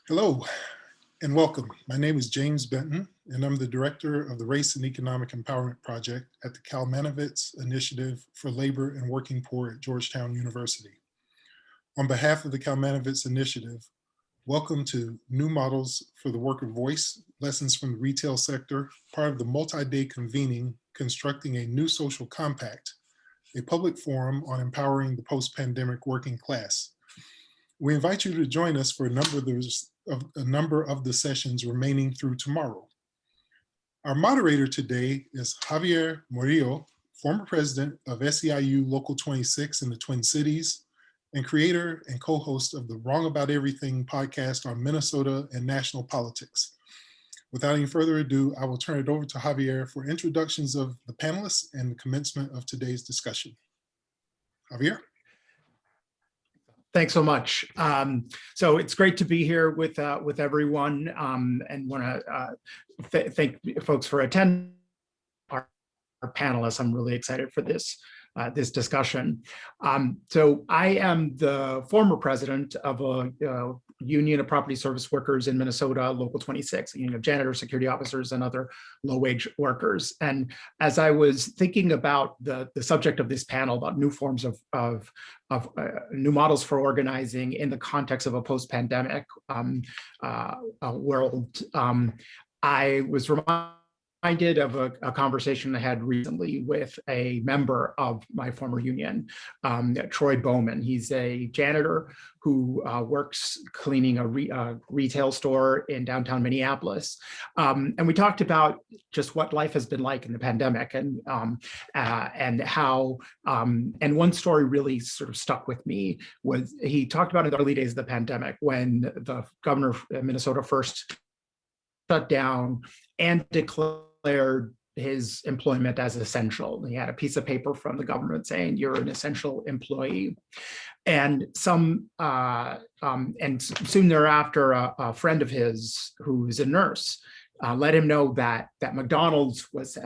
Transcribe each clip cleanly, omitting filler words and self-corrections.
Hello and welcome. My name is James Benton, and I'm the director of the Race and Economic Empowerment Project at the Kalmanovitz Initiative for Labor and Working Poor at Georgetown University. On behalf of the Kalmanovitz Initiative, welcome to New Models for the Worker Voice, Lessons from the Retail Sector, part of the multi-day convening, Constructing a New Social Compact, a public forum on empowering the post-pandemic working class. We invite you to join us for a number of the sessions remaining through tomorrow. Our moderator today is Javier Morillo, former president of SEIU Local 26 in the Twin Cities, and creator and co-host of the Wrong About Everything podcast on Minnesota and national politics. Without any further ado, I will turn it over to Javier for introductions of the panelists and the commencement of today's discussion. Javier? Thanks so much. So it's great to be here with everyone, and want to thank folks for attending our panelists. I'm really excited for this discussion. So I am the former president of a union of property service workers in Minnesota, Local 26, a union of janitors, security officers, and other low-wage workers. And as I was thinking about the subject of this panel, about new forms of new models for organizing in the context of a post-pandemic world, I was reminded of a conversation I had recently with a member of my former union, Troy Bowman. He's a janitor who works cleaning a retail store in downtown Minneapolis. And we talked about just what life has been like in the pandemic, and how, and one story really sort of stuck with me was he talked about in the early days of the pandemic when the governor of Minnesota first shut down and declared his employment as essential. He had a piece of paper from the government saying you're an essential employee. And soon thereafter, a friend of his who's a nurse let him know that McDonald's was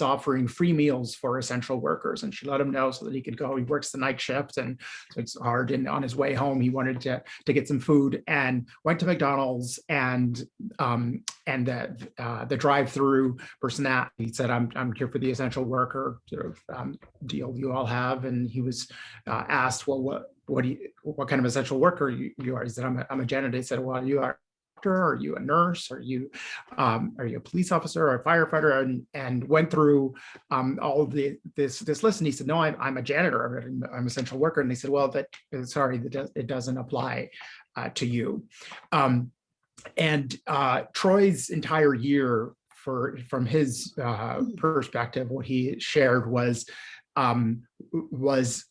offering free meals for essential workers, and she let him know so that he could go. He works the night shift, and so it's hard. And on his way home, he wanted to get some food and went to McDonald's, and the drive-through person he said, "I'm here for the essential worker sort of deal you all have," and he was asked, "Well, what kind of essential worker you are?" He said, "I'm a janitor." He said, "Well, you are. Are you a nurse? Are you a police officer or a firefighter?" And went through all of this list. And he said, "No, I'm a janitor. I'm an essential worker." And they said, "Well, it doesn't apply to you." And Troy's entire year, from his perspective, what he shared was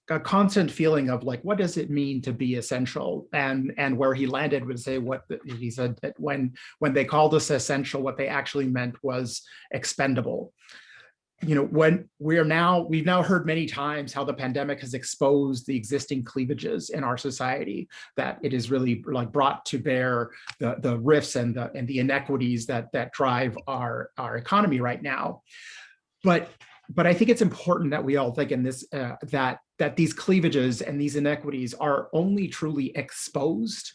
a constant feeling of like, what does it mean to be essential? And where he landed would say he said that when they called us essential, what they actually meant was expendable. You know, when we've now heard many times how the pandemic has exposed the existing cleavages in our society, that it is really like brought to bear the rifts and the inequities that drive our economy right now. But I think it's important that we all think in this that these cleavages and these inequities are only truly exposed,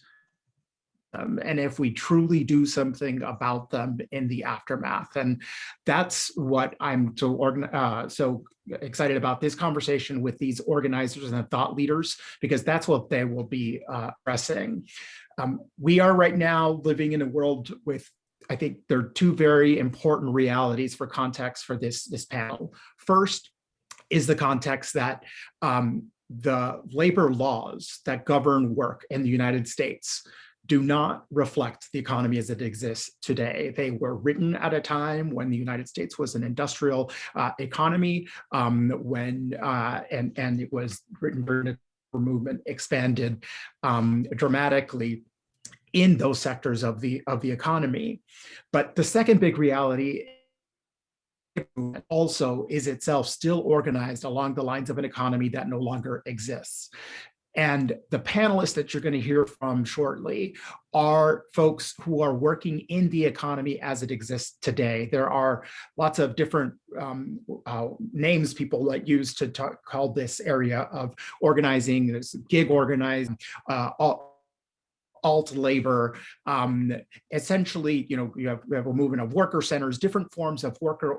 and if we truly do something about them in the aftermath. And that's what I'm so excited about this conversation with these organizers and thought leaders, because that's what they will be addressing. We are right now living in a world with, I think there are two very important realities for context for this panel. First is the context that the labor laws that govern work in the United States do not reflect the economy as it exists today. They were written at a time when the United States was an industrial economy, and it was written during the movement expanded dramatically in those sectors of the economy. But the second big reality also is itself still organized along the lines of an economy that no longer exists. And the panelists that you're going to hear from shortly are folks who are working in the economy as it exists today. There are lots of different names people like use to call this area of organizing, this gig organizing, all alt labor. Essentially, we have a movement of worker centers, different forms of worker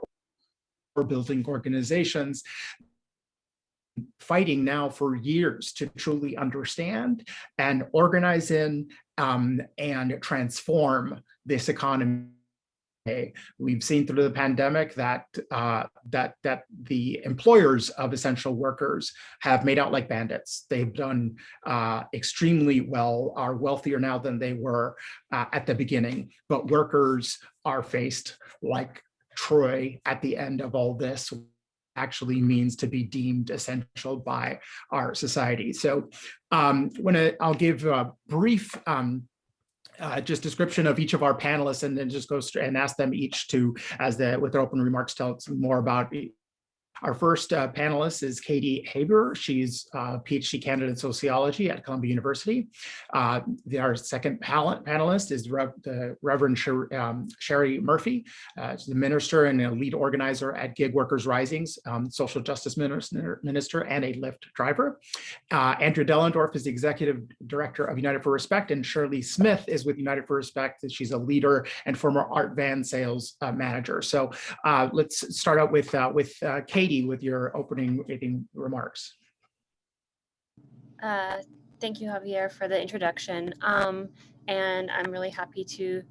or building organizations fighting now for years to truly understand and organize in and transform this economy. We've seen through the pandemic that the employers of essential workers have made out like bandits. They've done extremely well, are wealthier now than they were at the beginning, but workers are faced like Troy at the end of all this actually means to be deemed essential by our society. So I'll give a brief just description of each of our panelists, and then just go straight and ask them each to, with their open remarks, tell us more about. Our first panelist is Katy Habr. She's a PhD candidate in sociology at Columbia University. Our second panelist is the Reverend Cherri Murphy. She's the minister and a lead organizer at Gig Workers Rising's social justice minister and a Lyft driver. Andrea Dehlendorf is the executive director of United for Respect, and Shirley Smith is with United for Respect. She's a leader and former Art Van sales manager. So let's start out with Katy, with your opening remarks. Thank you, Javier, for the introduction. And I'm really happy to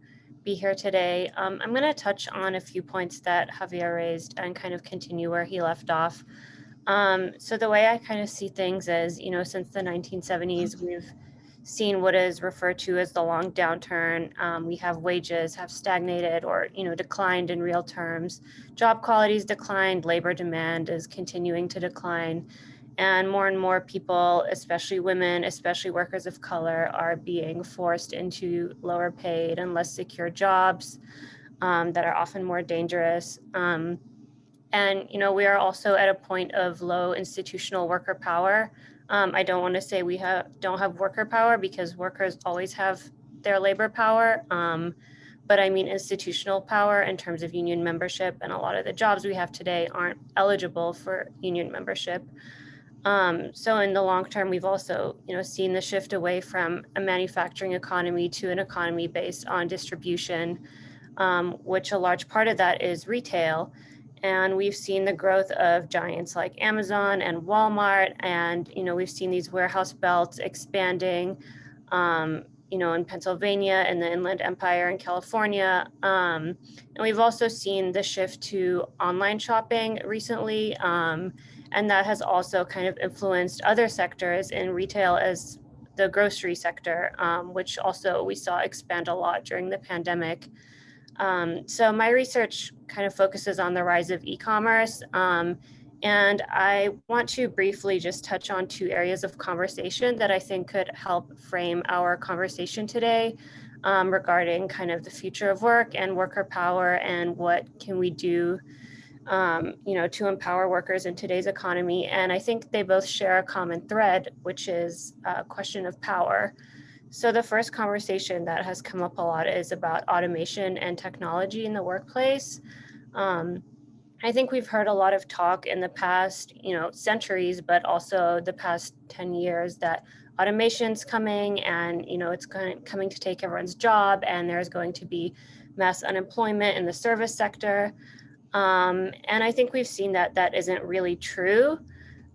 be here today. I'm going to touch on a few points that Javier raised and kind of continue where he left off. So the way I kind of see things is, since the 1970s, we've seen what is referred to as the long downturn. We have wages have stagnated or declined in real terms. Job quality's declined, labor demand is continuing to decline, and more people, especially women, especially workers of color, are being forced into lower paid and less secure jobs that are often more dangerous. And we are also at a point of low institutional worker power. I don't want to say we don't have worker power, because workers always have their labor power. But I mean institutional power in terms of union membership, and a lot of the jobs we have today aren't eligible for union membership. So in the long term, we've also seen the shift away from a manufacturing economy to an economy based on distribution, which a large part of that is retail. And we've seen the growth of giants like Amazon and Walmart, and we've seen these warehouse belts expanding, in Pennsylvania and the Inland Empire in California. And we've also seen the shift to online shopping recently, and that has also kind of influenced other sectors in retail, as the grocery sector, which also we saw expand a lot during the pandemic. So my research kind of focuses on the rise of e-commerce, and I want to briefly just touch on two areas of conversation that I think could help frame our conversation today, regarding kind of the future of work and worker power, and what can we do to empower workers in today's economy. And I think they both share a common thread, which is a question of power. So the first conversation that has come up a lot is about automation and technology in the workplace. I think we've heard a lot of talk in the past, centuries, but also the past 10 years, that automation's coming, and it's coming to take everyone's job, and there's going to be mass unemployment in the service sector. And I think we've seen that isn't really true.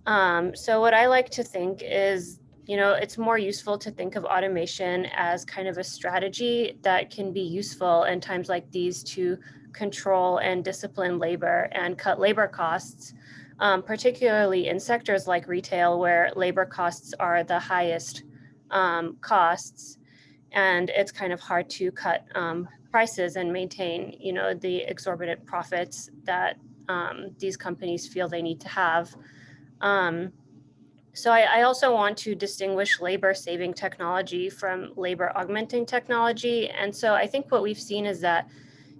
So what I like to think is, it's more useful to think of automation as kind of a strategy that can be useful in times like these to control and discipline labor and cut labor costs, particularly in sectors like retail, where labor costs are the highest costs, and it's kind of hard to cut prices and maintain, the exorbitant profits that these companies feel they need to have. So I also want to distinguish labor saving technology from labor augmenting technology. And so I think what we've seen is that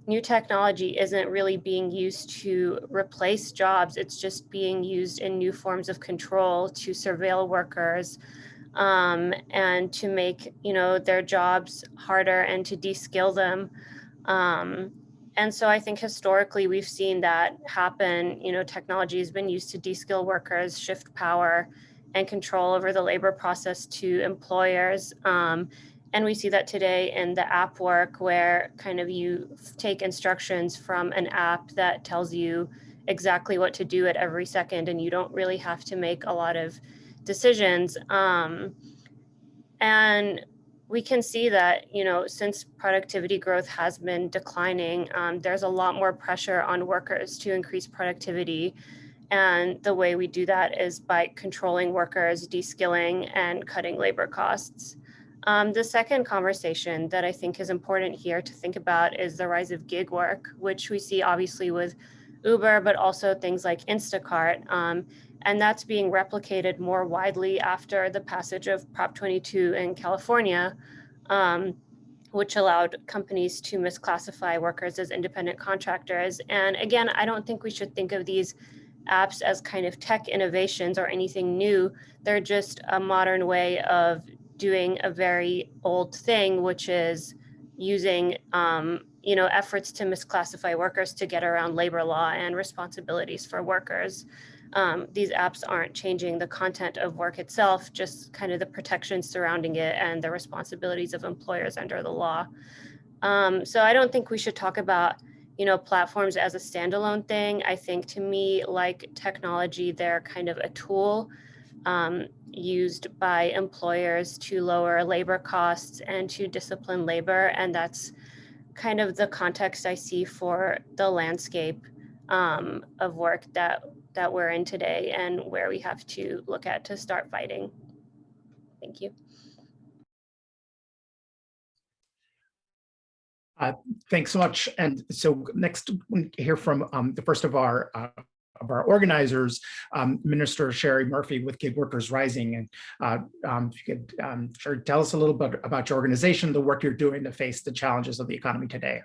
new technology isn't really being used to replace jobs. It's just being used in new forms of control to surveil workers, and to make, their jobs harder and to de-skill them. And so I think historically we've seen that happen. Technology has been used to de-skill workers, shift power and control over the labor process to employers. And we see that today in the app work, where kind of you take instructions from an app that tells you exactly what to do at every second, and you don't really have to make a lot of decisions. And we can see that, since productivity growth has been declining, there's a lot more pressure on workers to increase productivity. And the way we do that is by controlling workers, de-skilling, and cutting labor costs. The second conversation that I think is important here to think about is the rise of gig work, which we see obviously with Uber, but also things like Instacart. And that's being replicated more widely after the passage of Prop 22 in California, which allowed companies to misclassify workers as independent contractors. And again, I don't think we should think of these apps as kind of tech innovations or anything new. They're just a modern way of doing a very old thing, which is using efforts to misclassify workers to get around labor law and responsibilities for workers. These apps aren't changing the content of work itself, just kind of the protections surrounding it and the responsibilities of employers under the law. So I don't think we should talk about platforms as a standalone thing. I think, to me, like technology, they're kind of a tool used by employers to lower labor costs and to discipline labor. And that's kind of the context I see for the landscape of work that we're in today, and where we have to look at to start fighting. Thank you. Thanks so much. And so next, we hear from the first of our organizers, Minister Shirley Murphy with Gig Workers Rising. And if you could sure tell us a little bit about your organization, the work you're doing to face the challenges of the economy today.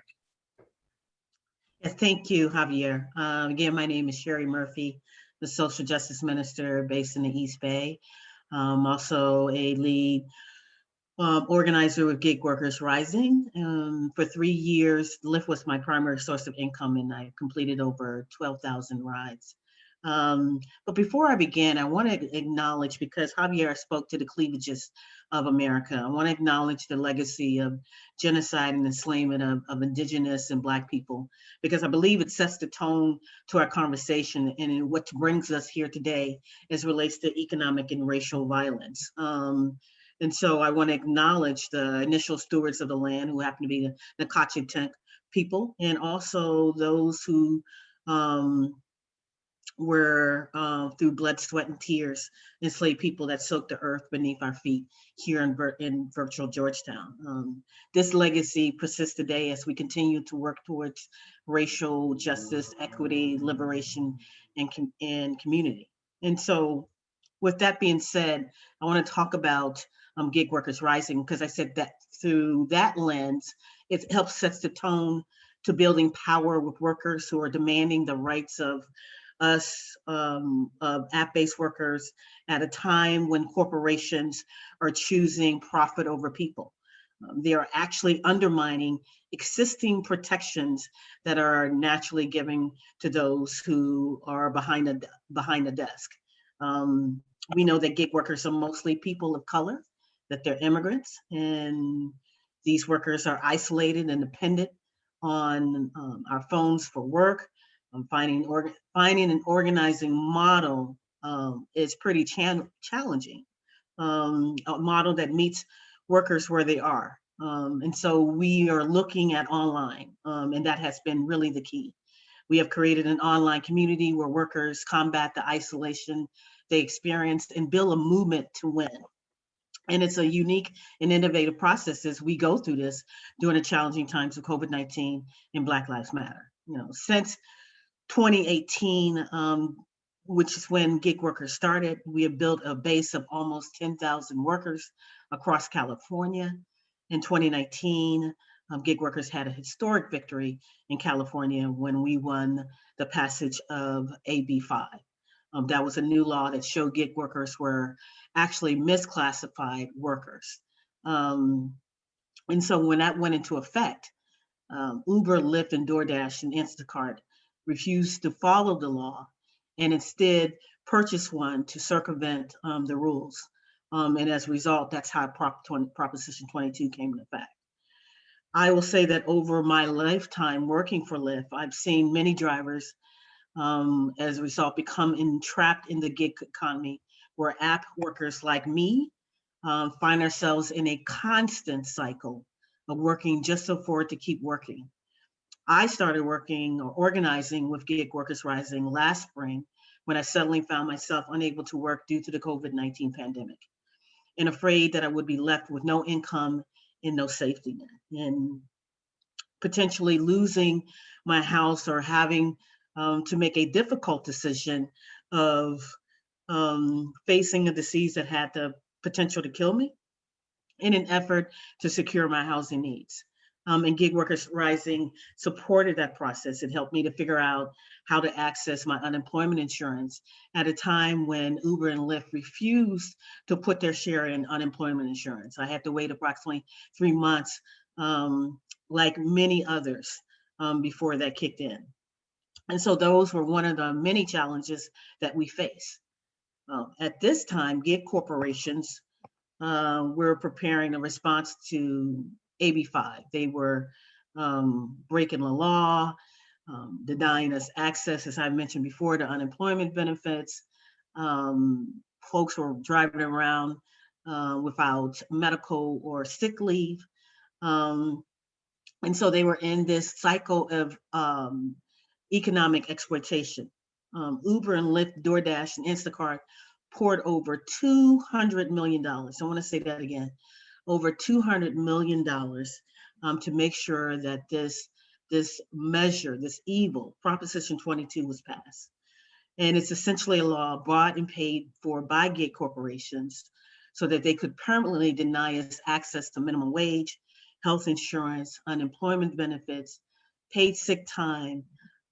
Yes, thank you, Javier. Again, my name is Shirley Murphy, the Social Justice Minister based in the East Bay. Also a lead organizer with Gig Workers Rising. For 3 years, Lyft was my primary source of income, and I completed over 12,000 rides. But before I begin, I want to acknowledge, because Javier spoke to the cleavages of America, I want to acknowledge the legacy of genocide and enslavement of Indigenous and Black people, because I believe it sets the tone to our conversation and what brings us here today as relates to economic and racial violence. And so I want to acknowledge the initial stewards of the land, who happen to be the Nacotchitec people, and also those who were, through blood, sweat, and tears, enslaved people that soaked the earth beneath our feet here in virtual Georgetown. This legacy persists today as we continue to work towards racial justice, equity, liberation, and community. And so, with that being said, I want to talk about Gig Workers Rising, because I said that through that lens, it helps sets the tone to building power with workers who are demanding the rights of us, of app-based workers, at a time when corporations are choosing profit over people. They are actually undermining existing protections that are naturally given to those who are behind the desk. We know that gig workers are mostly people of color, that they're immigrants, and these workers are isolated and dependent on our phones for work. Finding an organizing model is pretty challenging, a model that meets workers where they are. And so we are looking at online, and that has been really the key. We have created an online community where workers combat the isolation they experienced and build a movement to win. And it's a unique and innovative process as we go through this during the challenging times of COVID-19 and Black Lives Matter. Since 2018, which is when gig workers started, we have built a base of almost 10,000 workers across California. In 2019, gig workers had a historic victory in California when we won the passage of AB 5. That was a new law that showed gig workers were actually misclassified workers. And so when that went into effect, Uber, Lyft, and DoorDash and Instacart refused to follow the law and instead purchased one to circumvent the rules. And as a result, that's how Proposition 22 came into effect. I will say that over my lifetime working for Lyft, I've seen many drivers, as a result, become entrapped in the gig economy, where app workers like me find ourselves in a constant cycle of working just to afford to keep working. I started working or organizing with Gig Workers Rising last spring when I suddenly found myself unable to work due to the COVID-19 pandemic, and afraid that I would be left with no income and no safety net, and potentially losing my house or having to make a difficult decision of facing a disease that had the potential to kill me in an effort to secure my housing needs. And Gig Workers Rising supported that process. It helped me to figure out how to access my unemployment insurance at a time when Uber and Lyft refused to put their share in unemployment insurance. I had to wait approximately 3 months, like many others, before that kicked in. And so those were one of the many challenges that we face. At this time, gig corporations were preparing a response to AB5. They were breaking the law, denying us access, as I mentioned before, to unemployment benefits. Folks were driving around without medical or sick leave. And so they were in this cycle of economic exploitation. Uber and Lyft, DoorDash, and Instacart poured over $200 million. I want to say that again, over $200 million to make sure that this measure, this evil, Proposition 22 was passed. And it's essentially a law bought and paid for by gig corporations so that they could permanently deny us access to minimum wage, health insurance, unemployment benefits, paid sick time,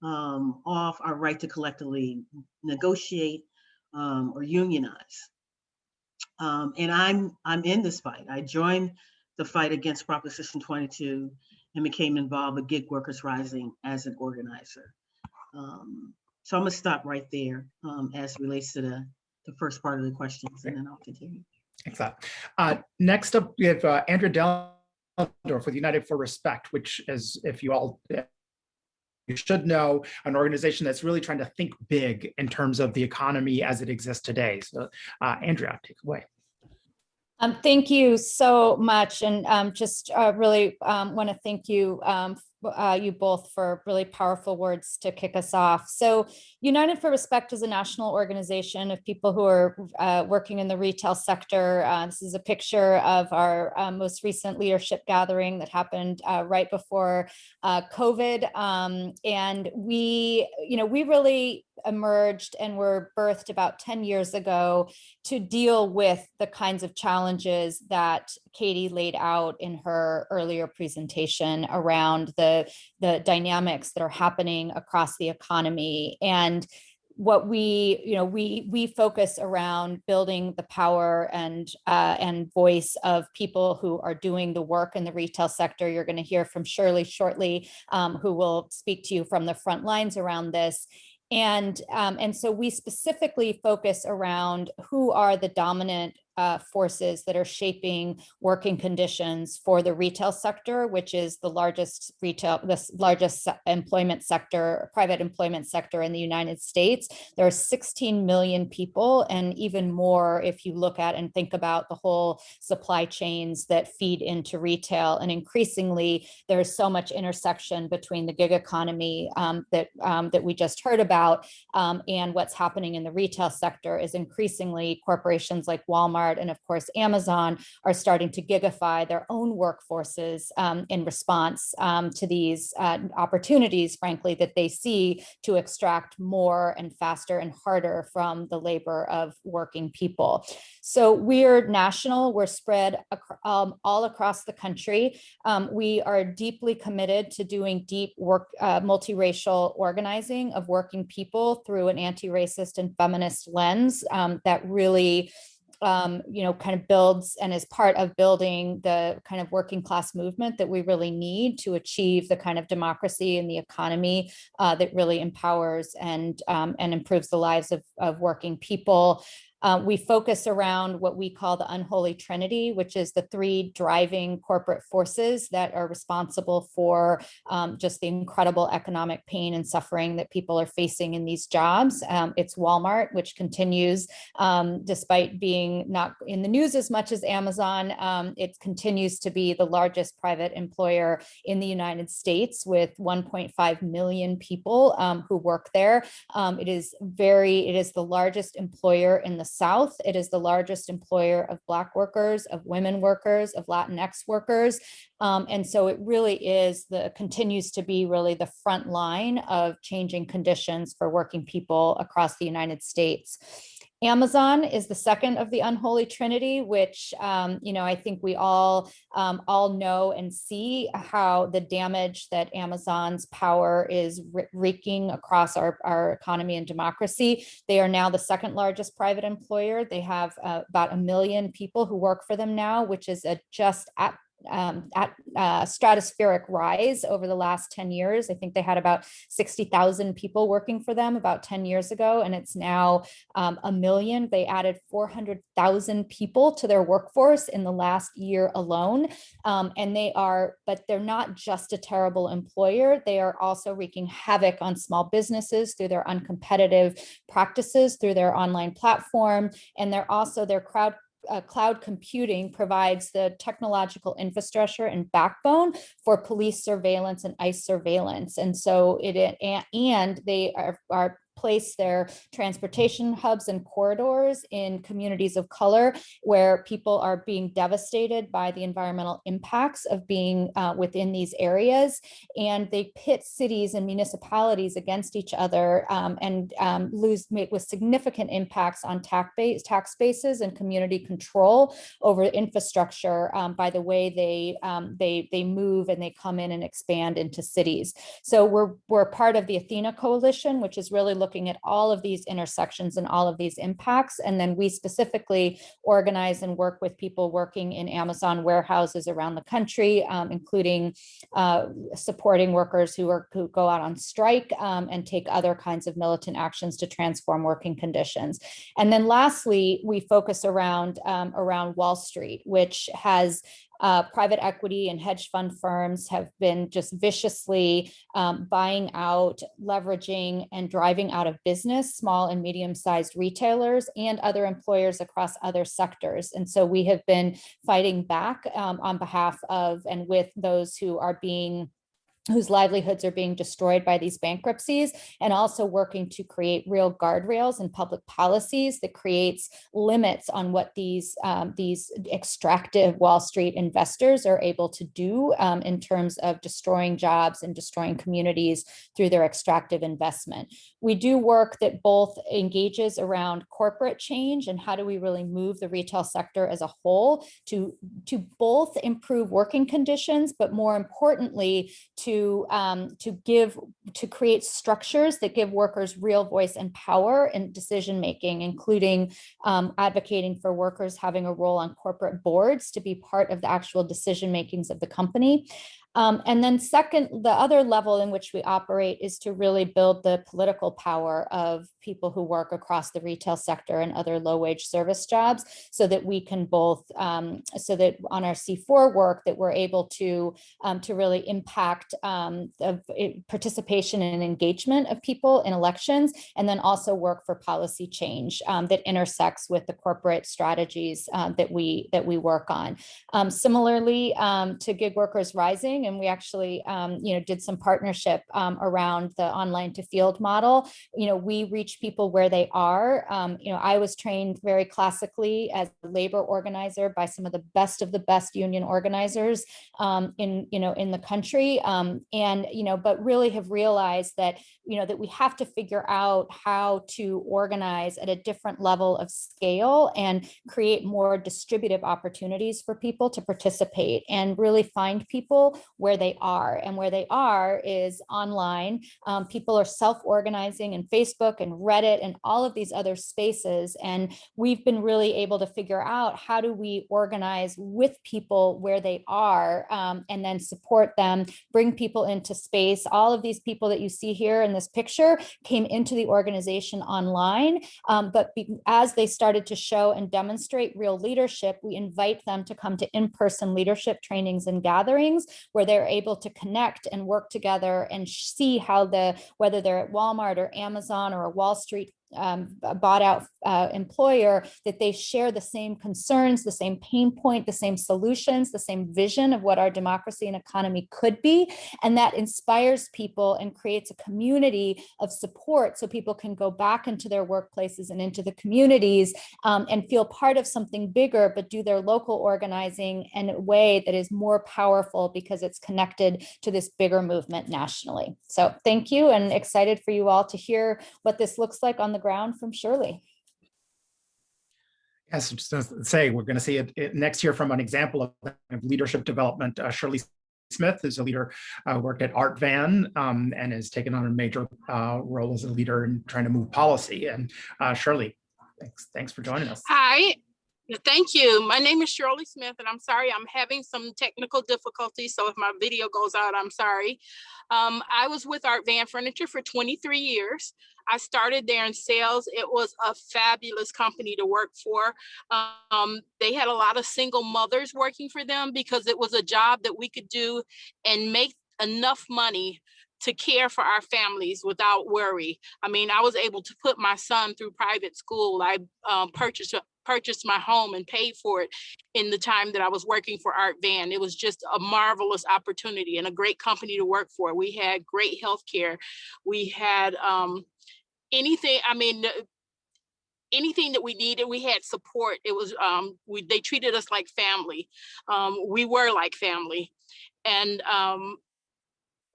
off our right to collectively negotiate or unionize. And I'm in this fight. I joined the fight against Proposition 22 and became involved with Gig Workers Rising as an organizer. So I'm gonna stop right there as it relates to the first part of the questions, and then I'll continue. Excellent. Next up, we have Andrea Dehlendorf with United for Respect, which is, if you all you should know, an organization that's really trying to think big in terms of the economy as it exists today. So Andrea, take it away. Thank you so much. And just really want to thank you, you both, for really powerful words to kick us off. So United for Respect is a national organization of people who are working in the retail sector. This is a picture of our most recent leadership gathering that happened right before COVID. And we really emerged and were birthed about 10 years ago to deal with the kinds of challenges that Katy laid out in her earlier presentation around the dynamics that are happening across the economy. And what we focus around building the power and voice of people who are doing the work in the retail sector. You're going to hear from Shirley shortly, who will speak to you from the front lines around this. And so we specifically focus around who are the dominant forces that are shaping working conditions for the retail sector, which is the largest employment sector, private employment sector in the United States. There are 16 million people, and even more if you look at and think about the whole supply chains that feed into retail. And increasingly, there's so much intersection between the gig economy that we just heard about and what's happening in the retail sector is increasingly corporations like Walmart and of course Amazon are starting to gigify their own workforces in response to these opportunities, frankly, that they see to extract more and faster and harder from the labor of working people. So we're national, we're spread all across the country. We are deeply committed to doing deep work, multiracial organizing of working people through an anti-racist and feminist lens that really kind of builds and is part of building the kind of working class movement that we really need to achieve the kind of democracy in the economy that really empowers and improves the lives of working people. We focus around what we call the unholy trinity, which is the three driving corporate forces that are responsible for just the incredible economic pain and suffering that people are facing in these jobs. It's Walmart, which continues, despite being not in the news as much as Amazon, it continues to be the largest private employer in the United States with 1.5 million people who work there. It is the largest employer in the South. It is the largest employer of Black workers, of women workers, of Latinx workers. And so it really continues to be really the front line of changing conditions for working people across the United States. Amazon is the second of the unholy trinity, which I think we all know and see how the damage that Amazon's power is wreaking across our economy and democracy. They are now the second largest private employer. They have about 1 million people who work for them now, which is just at stratospheric rise over the last 10 years. I think they had about 60,000 people working for them about 10 years ago, and it's now 1 million. They added 400,000 people to their workforce in the last year alone. But they're not just a terrible employer. They are also wreaking havoc on small businesses through their uncompetitive practices, through their online platform, and their cloud computing provides the technological infrastructure and backbone for police surveillance and ICE surveillance. And so they are place their transportation hubs and corridors in communities of color where people are being devastated by the environmental impacts of being within these areas. And they pit cities and municipalities against each other with significant impacts on tax bases and community control over infrastructure by the way they move and they come in and expand into cities. So we're part of the Athena Coalition, which is really looking at all of these intersections and all of these impacts. And then we specifically organize and work with people working in Amazon warehouses around the country, including supporting workers who go out on strike and take other kinds of militant actions to transform working conditions. And then lastly, we focus around Wall Street, which has private equity and hedge fund firms have been just viciously buying out, leveraging, and driving out of business small and medium-sized retailers and other employers across other sectors. And so we have been fighting back on behalf of and with those whose livelihoods are being destroyed by these bankruptcies, and also working to create real guardrails and public policies that creates limits on what these extractive Wall Street investors are able to do in terms of destroying jobs and destroying communities through their extractive investment. We do work that both engages around corporate change and how do we really move the retail sector as a whole to both improve working conditions, but more importantly, to create structures that give workers real voice and power in decision making, including advocating for workers having a role on corporate boards to be part of the actual decision makings of the company. And then second, the other level in which we operate is to really build the political power of people who work across the retail sector and other low-wage service jobs, so that we can both, so that on our C4 work that we're able to really impact participation and engagement of people in elections, and then also work for policy change that intersects with the corporate strategies that we work on. Similarly to Gig Workers Rising, and we actually did some partnership around the online to field model. We reach people where they are. I was trained very classically as a labor organizer by some of the best union organizers in the country, but really have realized that that we have to figure out how to organize at a different level of scale and create more distributive opportunities for people to participate and really find people where they are. And where they are is online. People are self-organizing in Facebook and Reddit and all of these other spaces. And we've been really able to figure out how do we organize with people where they are, and then support them, bring people into space. All of these people that you see here in this picture came into the organization online, but as they started to show and demonstrate real leadership, we invite them to come to in-person leadership trainings and gatherings where they're able to connect and work together and see how whether they're at Walmart or Amazon or a Wall Street bought out employer, that they share the same concerns, the same pain point, the same solutions, the same vision of what our democracy and economy could be. And that inspires people and creates a community of support so people can go back into their workplaces and into the communities and feel part of something bigger, but do their local organizing in a way that is more powerful because it's connected to this bigger movement nationally. So thank you, and excited for you all to hear what this looks like on the ground from Shirley. Yes, just to say, we're going to see it next year from an example of leadership development. Shirley Smith is a leader, worked at Art Van, and has taken on a major role as a leader in trying to move policy. And Shirley, thanks for joining us. Hi. Thank you. My name is Shirley Smith, and I'm sorry I'm having some technical difficulties. So if my video goes out, I'm sorry. I was with Art Van Furniture for 23 years. I started there in sales. It was a fabulous company to work for. They had a lot of single mothers working for them because it was a job that we could do and make enough money to care for our families without worry. I mean, I was able to put my son through private school. I purchased my home and paid for it in the time that I was working for Art Van. It was just a marvelous opportunity and a great company to work for. We had great health care. We had anything that we needed. We had support. It was they treated us like family. We were like family. And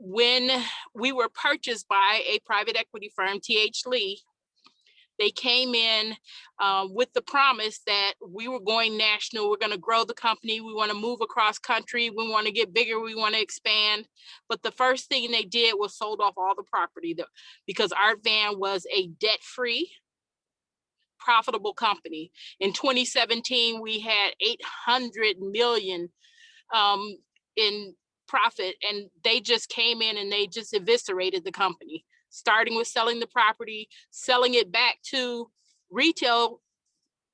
when we were purchased by a private equity firm, T.H. Lee, they came in with the promise that we were going national. We're going to grow the company. We want to move across country. We want to get bigger. We want to expand. But the first thing they did was sold off all the property because Art Van was a debt-free, profitable company. In 2017, we had 800 million in profit, and they just came in and they just eviscerated the company, starting with selling the property, selling it back to retail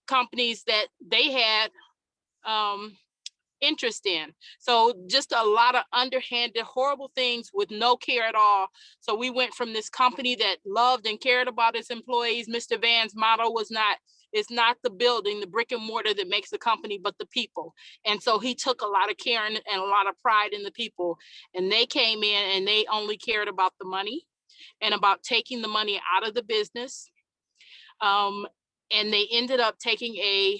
companies that they had interest in. So just a lot of underhanded, horrible things with no care at all. So we went from this company that loved and cared about its employees. Mr. Van's motto was it's not the building, the brick and mortar that makes the company, but the people. And so he took a lot of care and a lot of pride in the people. And they came in and they only cared about the money and about taking the money out of the business. And they ended up taking a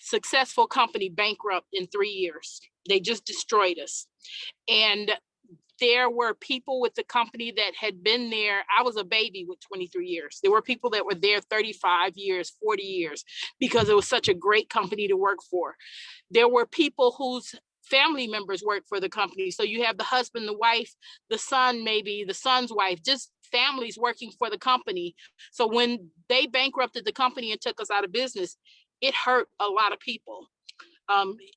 successful company bankrupt in 3 years. They just destroyed us. And there were people with the company that had been there. I was a baby with 23 years. There were people that were there 35 years, 40 years, because it was such a great company to work for. There were people whose family members worked for the company. So you have the husband, the wife, the son, maybe the son's wife, just families working for the company. So when they bankrupted the company and took us out of business, it hurt a lot of people.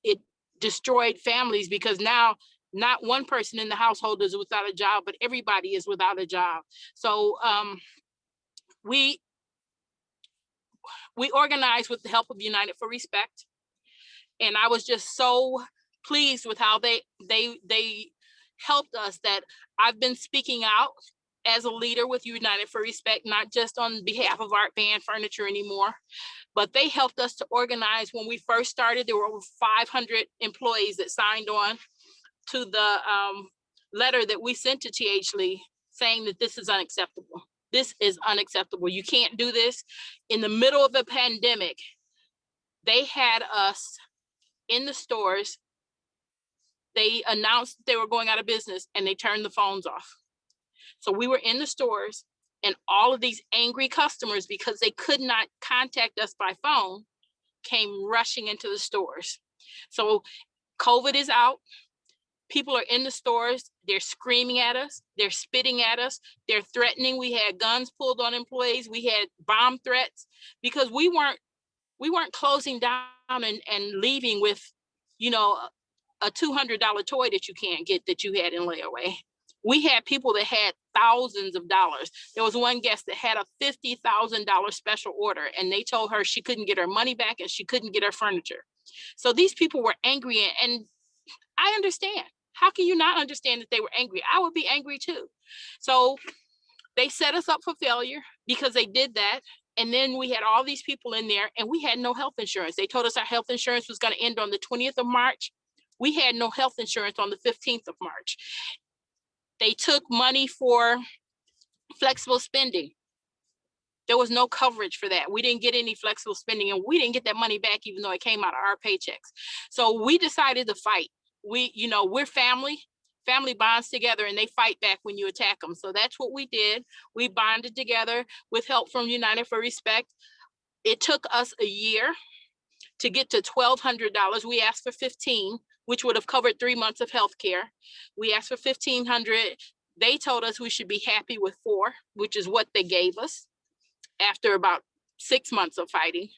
It destroyed families because now not one person in the household is without a job, but everybody is without a job. So we organized with the help of United for Respect. And I was just so pleased with how they helped us, that I've been speaking out as a leader with United for Respect, not just on behalf of Art Van Furniture anymore, but they helped us to organize. When we first started, there were over 500 employees that signed on to the letter that we sent to T.H. Lee saying that this is unacceptable. This is unacceptable. You can't do this. In the middle of a pandemic, they had us in the stores. They announced they were going out of business and they turned the phones off. So we were in the stores and all of these angry customers, because they could not contact us by phone, came rushing into the stores. So COVID is out. People are in the stores, they're screaming at us, they're spitting at us, they're threatening. We had guns pulled on employees, we had bomb threats, because we weren't closing down and leaving with, you know, a $200 toy that you can't get that you had in layaway. We had people that had thousands of dollars. There was one guest that had a $50,000 special order, and they told her she couldn't get her money back and she couldn't get her furniture. So these people were angry, and I understand. How can you not understand that they were angry? I would be angry too. So they set us up for failure because they did that. And then we had all these people in there, and we had no health insurance. They told us our health insurance was going to end on the 20th of March. We had no health insurance on the 15th of March. They took money for flexible spending. There was no coverage for that. We didn't get any flexible spending, and we didn't get that money back, even though it came out of our paychecks. So we decided to fight. We're family. Family bonds together, and they fight back when you attack them. So that's what we did. We bonded together with help from United for Respect. It took us a year to get to $1,200. We asked for $1,500, which would have covered 3 months of health care. We asked for $1,500. They told us we should be happy with $400, which is what they gave us after about 6 months of fighting.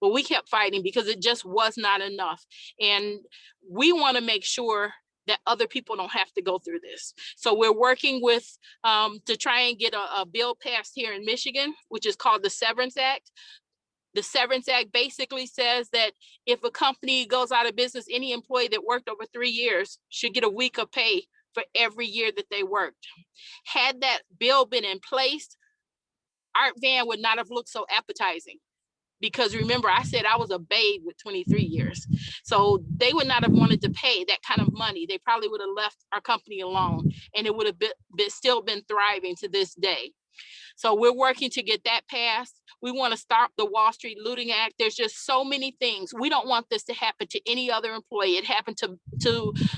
But we kept fighting because it just was not enough. And we want to make sure that other people don't have to go through this. So we're working with to try and get a bill passed here in Michigan, which is called the Severance Act. The Severance Act basically says that if a company goes out of business, any employee that worked over 3 years should get a week of pay for every year that they worked. Had that bill been in place, Art Van would not have looked so appetizing. Because remember, I said I was a babe with 23 years. So they would not have wanted to pay that kind of money. They probably would have left our company alone, and it would have still been thriving to this day. So we're working to get that passed. We want to stop the Wall Street Looting Act. There's just so many things. We don't want this to happen to any other employee. It happened to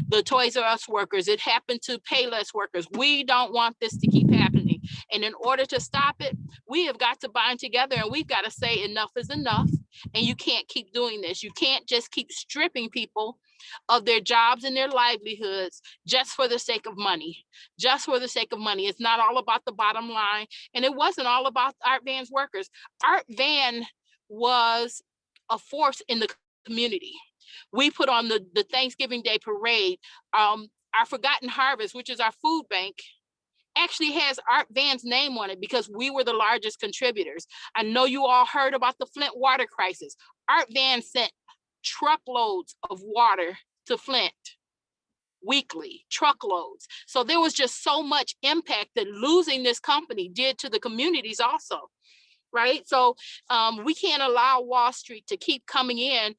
the Toys R Us workers. It happened to Payless workers. We don't want this to keep happening. And in order to stop it, we have got to bind together, and we've got to say enough is enough. And you can't keep doing this. You can't just keep stripping people of their jobs and their livelihoods just for the sake of money. Just for the sake of money. It's not all about the bottom line. And it wasn't all about Art Van's workers. Art Van was a force in the community. We put on the Thanksgiving Day parade. Our Forgotten Harvest, which is our food bank, actually has Art Van's name on it because we were the largest contributors. I know you all heard about the Flint water crisis. Art Van sent truckloads of water to Flint weekly, truckloads. So there was just so much impact that losing this company did to the communities also, right? So we can't allow Wall Street to keep coming in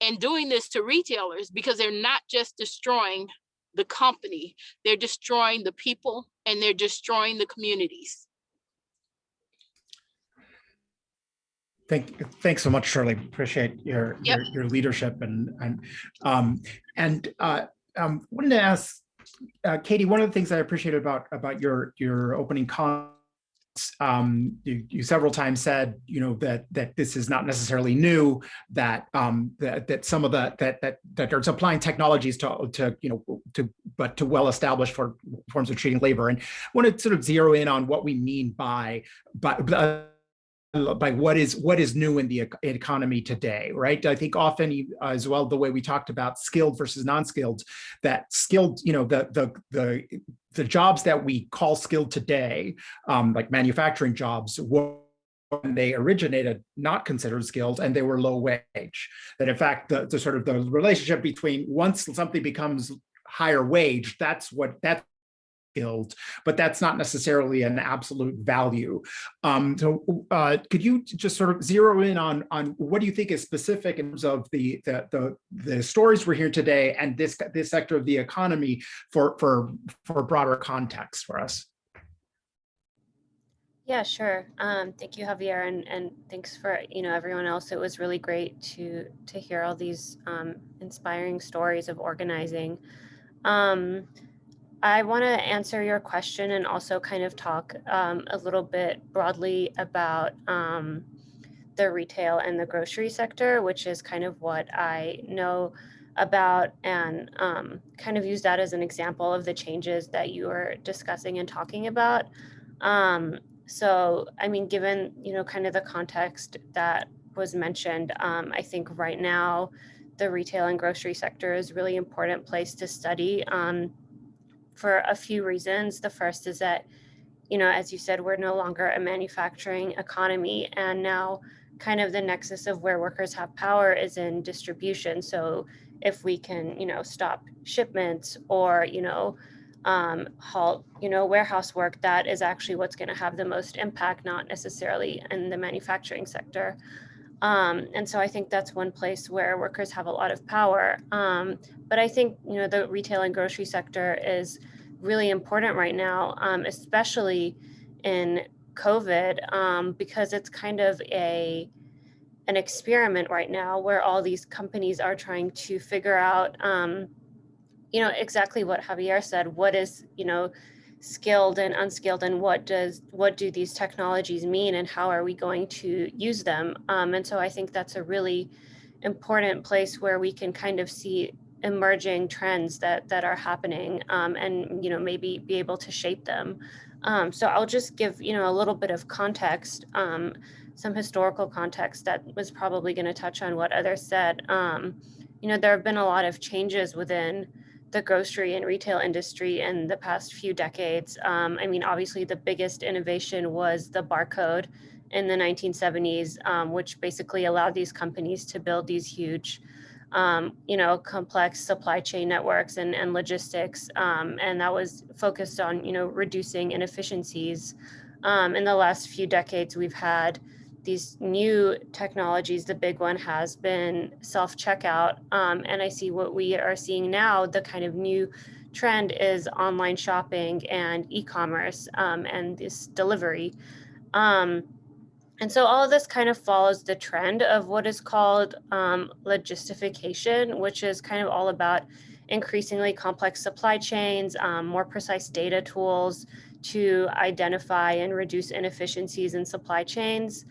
and doing this to retailers, because they're not just destroying the company, they're destroying the people, and they're destroying the communities. Thanks so much, Shirley. Appreciate your leadership and wanted to ask Katy. One of the things I appreciated about your opening comments, you several times said, that this is not necessarily new, that that some of that there's applying technologies but to well-established forms of treating labor, and want to sort of zero in on what we mean by what is new in the economy today, right? I think often as well, the way we talked about skilled versus non-skilled, that skilled, the jobs that we call skilled today, like manufacturing jobs, were, when they originated, not considered skilled, and they were low wage. That in fact, the sort of the relationship between once something becomes higher wage, that's skilled, but that's not necessarily an absolute value. So could you just sort of zero in on what do you think is specific in terms of the stories we're hearing today and this sector of the economy for broader context for us? Yeah, sure. Thank you, Javier, and thanks for everyone else. It was really great to hear all these inspiring stories of organizing. I want to answer your question and also kind of talk a little bit broadly about the retail and the grocery sector, which is kind of what I know about, and kind of use that as an example of the changes that you were discussing and talking about. So, I mean, given, kind of the context that was mentioned, I think right now the retail and grocery sector is a really important place to study for a few reasons. The first is that, as you said, we're no longer a manufacturing economy, and now kind of the nexus of where workers have power is in distribution. So if we can, stop shipments or, halt, warehouse work, that is actually what's going to have the most impact, not necessarily in the manufacturing sector. And so I think that's one place where workers have a lot of power. But I think, the retail and grocery sector is really important right now, especially in COVID, because it's kind of an experiment right now where all these companies are trying to figure out, exactly what Javier said. What is, skilled and unskilled, and what do these technologies mean, and how are we going to use them? And so I think that's a really important place where we can kind of see emerging trends that are happening, and maybe be able to shape them. So I'll just give a little bit of context, some historical context that was probably going to touch on what others said. There have been a lot of changes within the grocery and retail industry in the past few decades. I mean, obviously the biggest innovation was the barcode in the 1970s, which basically allowed these companies to build these huge, complex supply chain networks and logistics. And that was focused on, reducing inefficiencies. In the last few decades, we've had these new technologies. The big one has been self-checkout. And I see what we are seeing now, the kind of new trend is online shopping and e-commerce, and this delivery. And so all of this kind of follows the trend of what is called logistification, which is kind of all about increasingly complex supply chains, more precise data tools to identify and reduce inefficiencies in supply chains.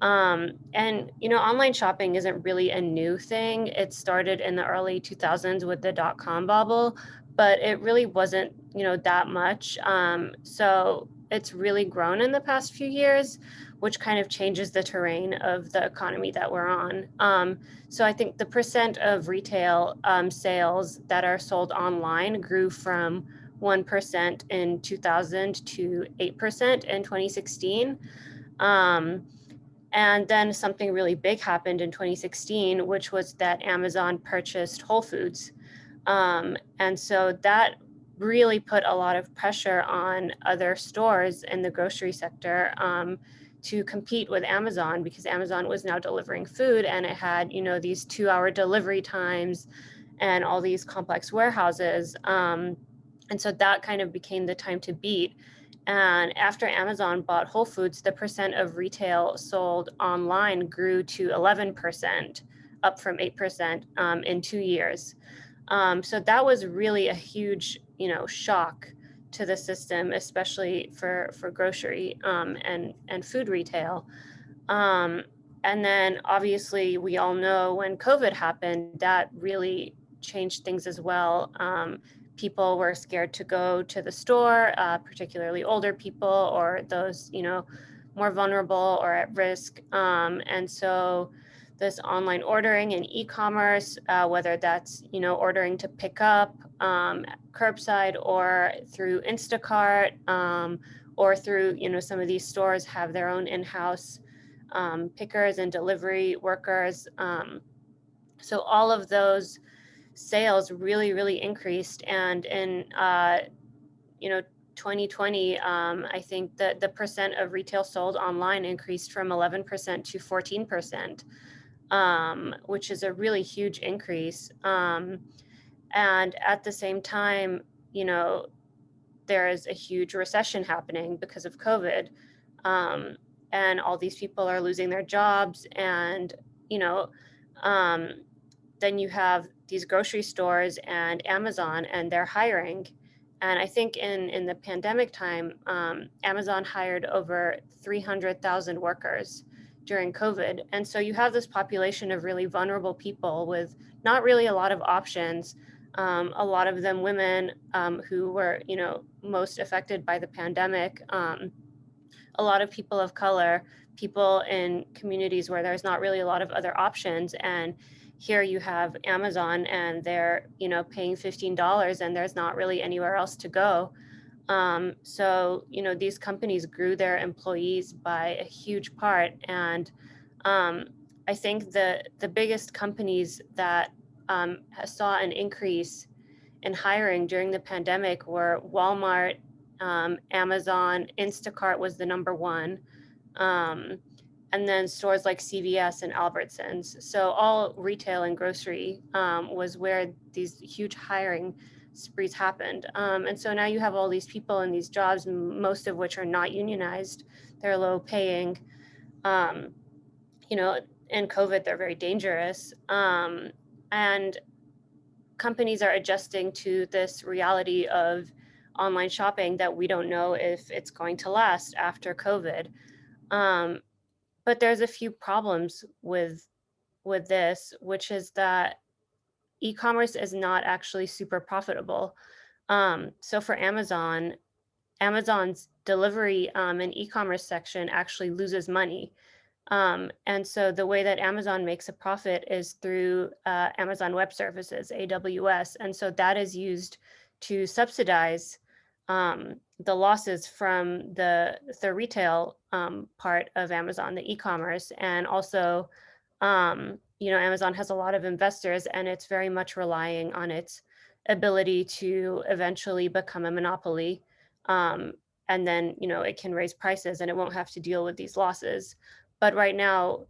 And, online shopping isn't really a new thing. It started in the early 2000s with the dot-com bubble, but it really wasn't, that much. So it's really grown in the past few years, which kind of changes the terrain of the economy that we're on. So I think the percent of retail sales that are sold online grew from 1% in 2000 to 8% in 2016. And then something really big happened in 2016, which was that Amazon purchased Whole Foods. And so that really put a lot of pressure on other stores in the grocery sector to compete with Amazon, because Amazon was now delivering food, and it had, these 2-hour delivery times and all these complex warehouses. And so that kind of became the time to beat. And after Amazon bought Whole Foods, the percent of retail sold online grew to 11%, up from 8% in 2 years. So that was really a huge, shock to the system, especially for grocery and food retail. And then obviously we all know when COVID happened, that really changed things as well. People were scared to go to the store, particularly older people or those, more vulnerable or at risk. And so this online ordering and e-commerce, whether that's, ordering to pick up curbside or through Instacart, or through, some of these stores have their own in-house pickers and delivery workers. So all of those sales really increased. And in 2020, I think that the percent of retail sold online increased from 11% to 14%, which is a really huge increase. And at the same time, there is a huge recession happening because of COVID, and all these people are losing their jobs, and then you have these grocery stores and Amazon, and they're hiring. And I think in the pandemic time, Amazon hired over 300,000 workers during COVID. And so you have this population of really vulnerable people with not really a lot of options. A lot of them women who were, you know, most affected by the pandemic. A lot of people of color, people in communities where there's not really a lot of other options. And here you have Amazon and they're, you know, paying $15 and there's not really anywhere else to go. So, you know, these companies grew their employees by a huge part. And I think the biggest companies that saw an increase in hiring during the pandemic were Walmart, Amazon, Instacart was the number one, and then stores like CVS and Albertsons. So all retail and grocery was where these huge hiring sprees happened. And so now you have all these people in these jobs, most of which are not unionized. They're low paying. You know, in COVID, they're very dangerous. And companies are adjusting to this reality of online shopping that we don't know if it's going to last after COVID. But there's a few problems with this, which is that e-commerce is not actually super profitable. So for Amazon, Amazon's delivery and e-commerce section actually loses money. And so the way that Amazon makes a profit is through Amazon Web Services, AWS. And so that is used to subsidize the losses from the retail part of Amazon, the e-commerce. And also, you know, Amazon has a lot of investors and it's very much relying on its ability to eventually become a monopoly. And then, you know, it can raise prices and it won't have to deal with these losses. But right now,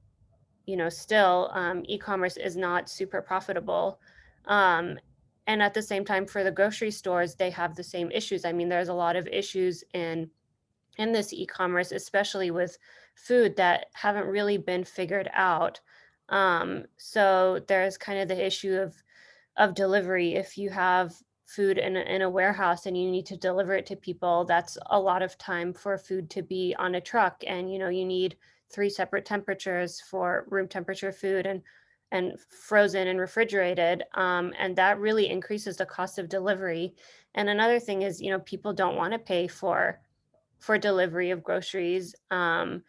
you know, still e-commerce is not super profitable. And at the same time, for the grocery stores, they have the same issues. I mean, there's a lot of issues in this e-commerce, especially with food that haven't really been figured out. So there's kind of the issue of delivery. If you have food in a warehouse and you need to deliver it to people, that's a lot of time for food to be on a truck. And, you know, you need 3 separate temperatures for room temperature food and frozen and refrigerated. And that really increases the cost of delivery. And another thing is, you know, people don't want to pay for delivery of groceries. And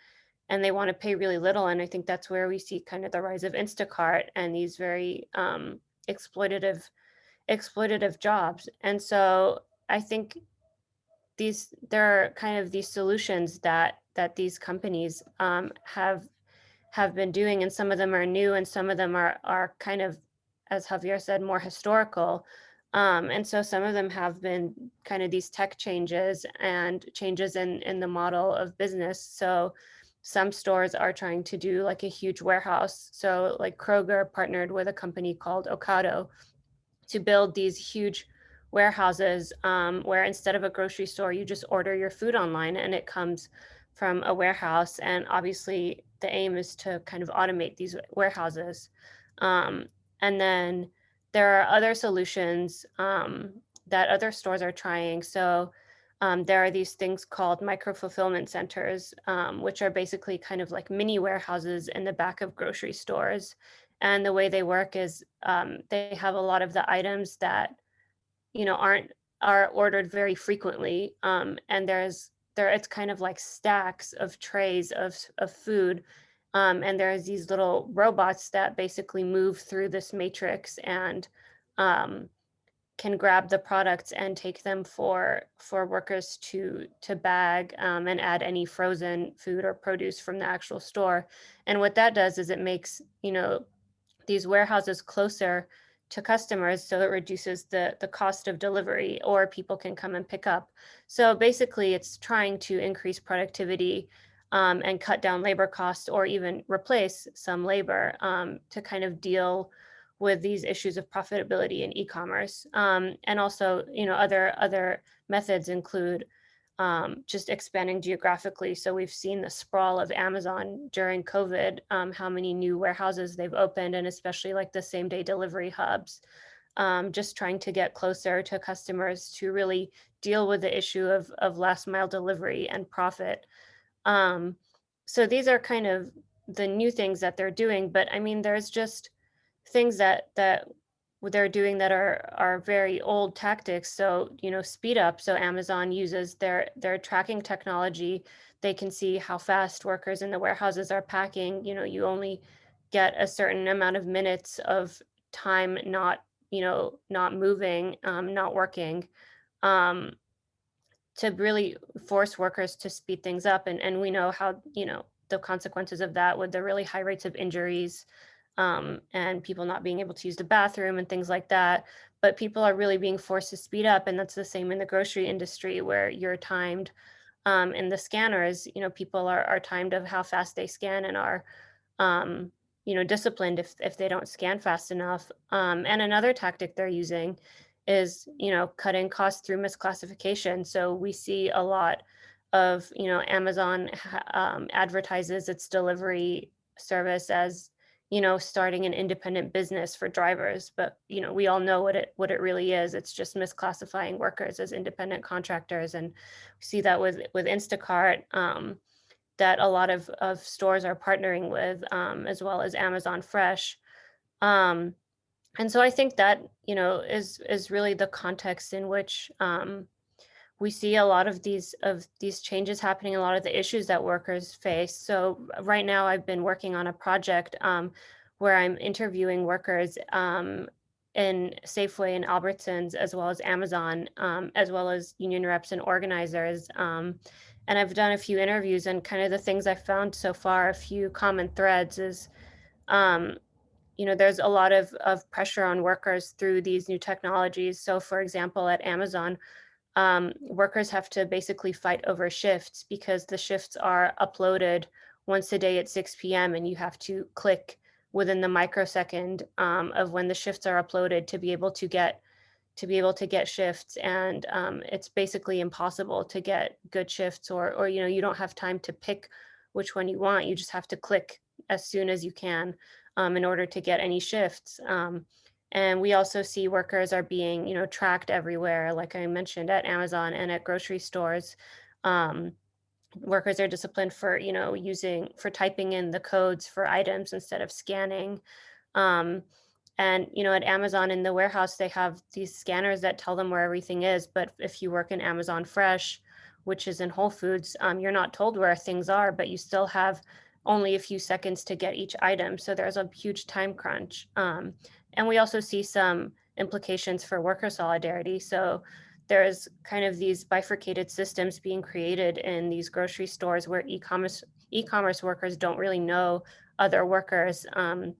they want to pay really little. And I think that's where we see kind of the rise of Instacart and these very exploitative jobs. And so I think there are kind of these solutions that these companies have been doing, and some of them are new and some of them are kind of, as Javier said, more historical. And so some of them have been kind of these tech changes and changes in the model of business. So some stores are trying to do like a huge warehouse. So like Kroger partnered with a company called Ocado to build these huge warehouses where instead of a grocery store, you just order your food online and it comes from a warehouse. And obviously the aim is to kind of automate these warehouses. And then there are other solutions that other stores are trying. So there are these things called micro fulfillment centers, which are basically kind of like mini warehouses in the back of grocery stores. And the way they work is they have a lot of the items that, you know, are ordered very frequently. And it's kind of like stacks of trays of food. And there's these little robots that basically move through this matrix and can grab the products and take them for workers to bag and add any frozen food or produce from the actual store. And what that does is it makes, you know, these warehouses closer to customers, so it reduces the cost of delivery, or people can come and pick up. So basically it's trying to increase productivity and cut down labor costs, or even replace some labor to kind of deal with these issues of profitability in e-commerce. And also, you know, other methods include just expanding geographically. So we've seen the sprawl of Amazon during COVID, how many new warehouses they've opened, and especially like the same day delivery hubs, just trying to get closer to customers to really deal with the issue of last mile delivery and profit. So these are kind of the new things that they're doing, but I mean, there's just things that they're doing that are very old tactics. So, you know, speed up. So Amazon uses their tracking technology. They can see how fast workers in the warehouses are packing. You know, you only get a certain amount of minutes of time not, you know, not moving, not working, um, to really force workers to speed things up. And we know how, you know, the consequences of that with the really high rates of injuries, and people not being able to use the bathroom and things like that. But people are really being forced to speed up. And that's the same in the grocery industry where you're timed, in the scanners, you know, people are timed of how fast they scan and are, um, you know, disciplined if they don't scan fast enough. And another tactic they're using is, you know, cutting costs through misclassification. So we see a lot of, you know, Amazon advertises its delivery service as, you know, starting an independent business for drivers. But, you know, we all know what it really is. It's just misclassifying workers as independent contractors. And we see that with Instacart, that a lot of stores are partnering with, as well as Amazon Fresh. Um, and so I think that, you know, is really the context in which, we see a lot of these changes happening, a lot of the issues that workers face. So right now I've been working on a project, where I'm interviewing workers, in Safeway and Albertsons, as well as Amazon, as well as union reps and organizers. And I've done a few interviews, and kind of the things I found so far, a few common threads is, um, you know, there's a lot of pressure on workers through these new technologies. So for example, at Amazon, workers have to basically fight over shifts because the shifts are uploaded once a day at 6 p.m. and you have to click within the microsecond, of when the shifts are uploaded to be able to get shifts. And it's basically impossible to get good shifts, or you know, you don't have time to pick which one you want. You just have to click as soon as you can, in order to get any shifts. And we also see workers are being, you know, tracked everywhere, like I mentioned, at Amazon and at grocery stores. Workers are disciplined for, you know, for typing in the codes for items instead of scanning. Um, and, you know, at Amazon in the warehouse, they have these scanners that tell them where everything is. But if you work in Amazon Fresh, which is in Whole Foods, you're not told where things are, but you still have only a few seconds to get each item. So there's a huge time crunch. And we also see some implications for worker solidarity. So there's kind of these bifurcated systems being created in these grocery stores where e-commerce workers don't really know other workers, and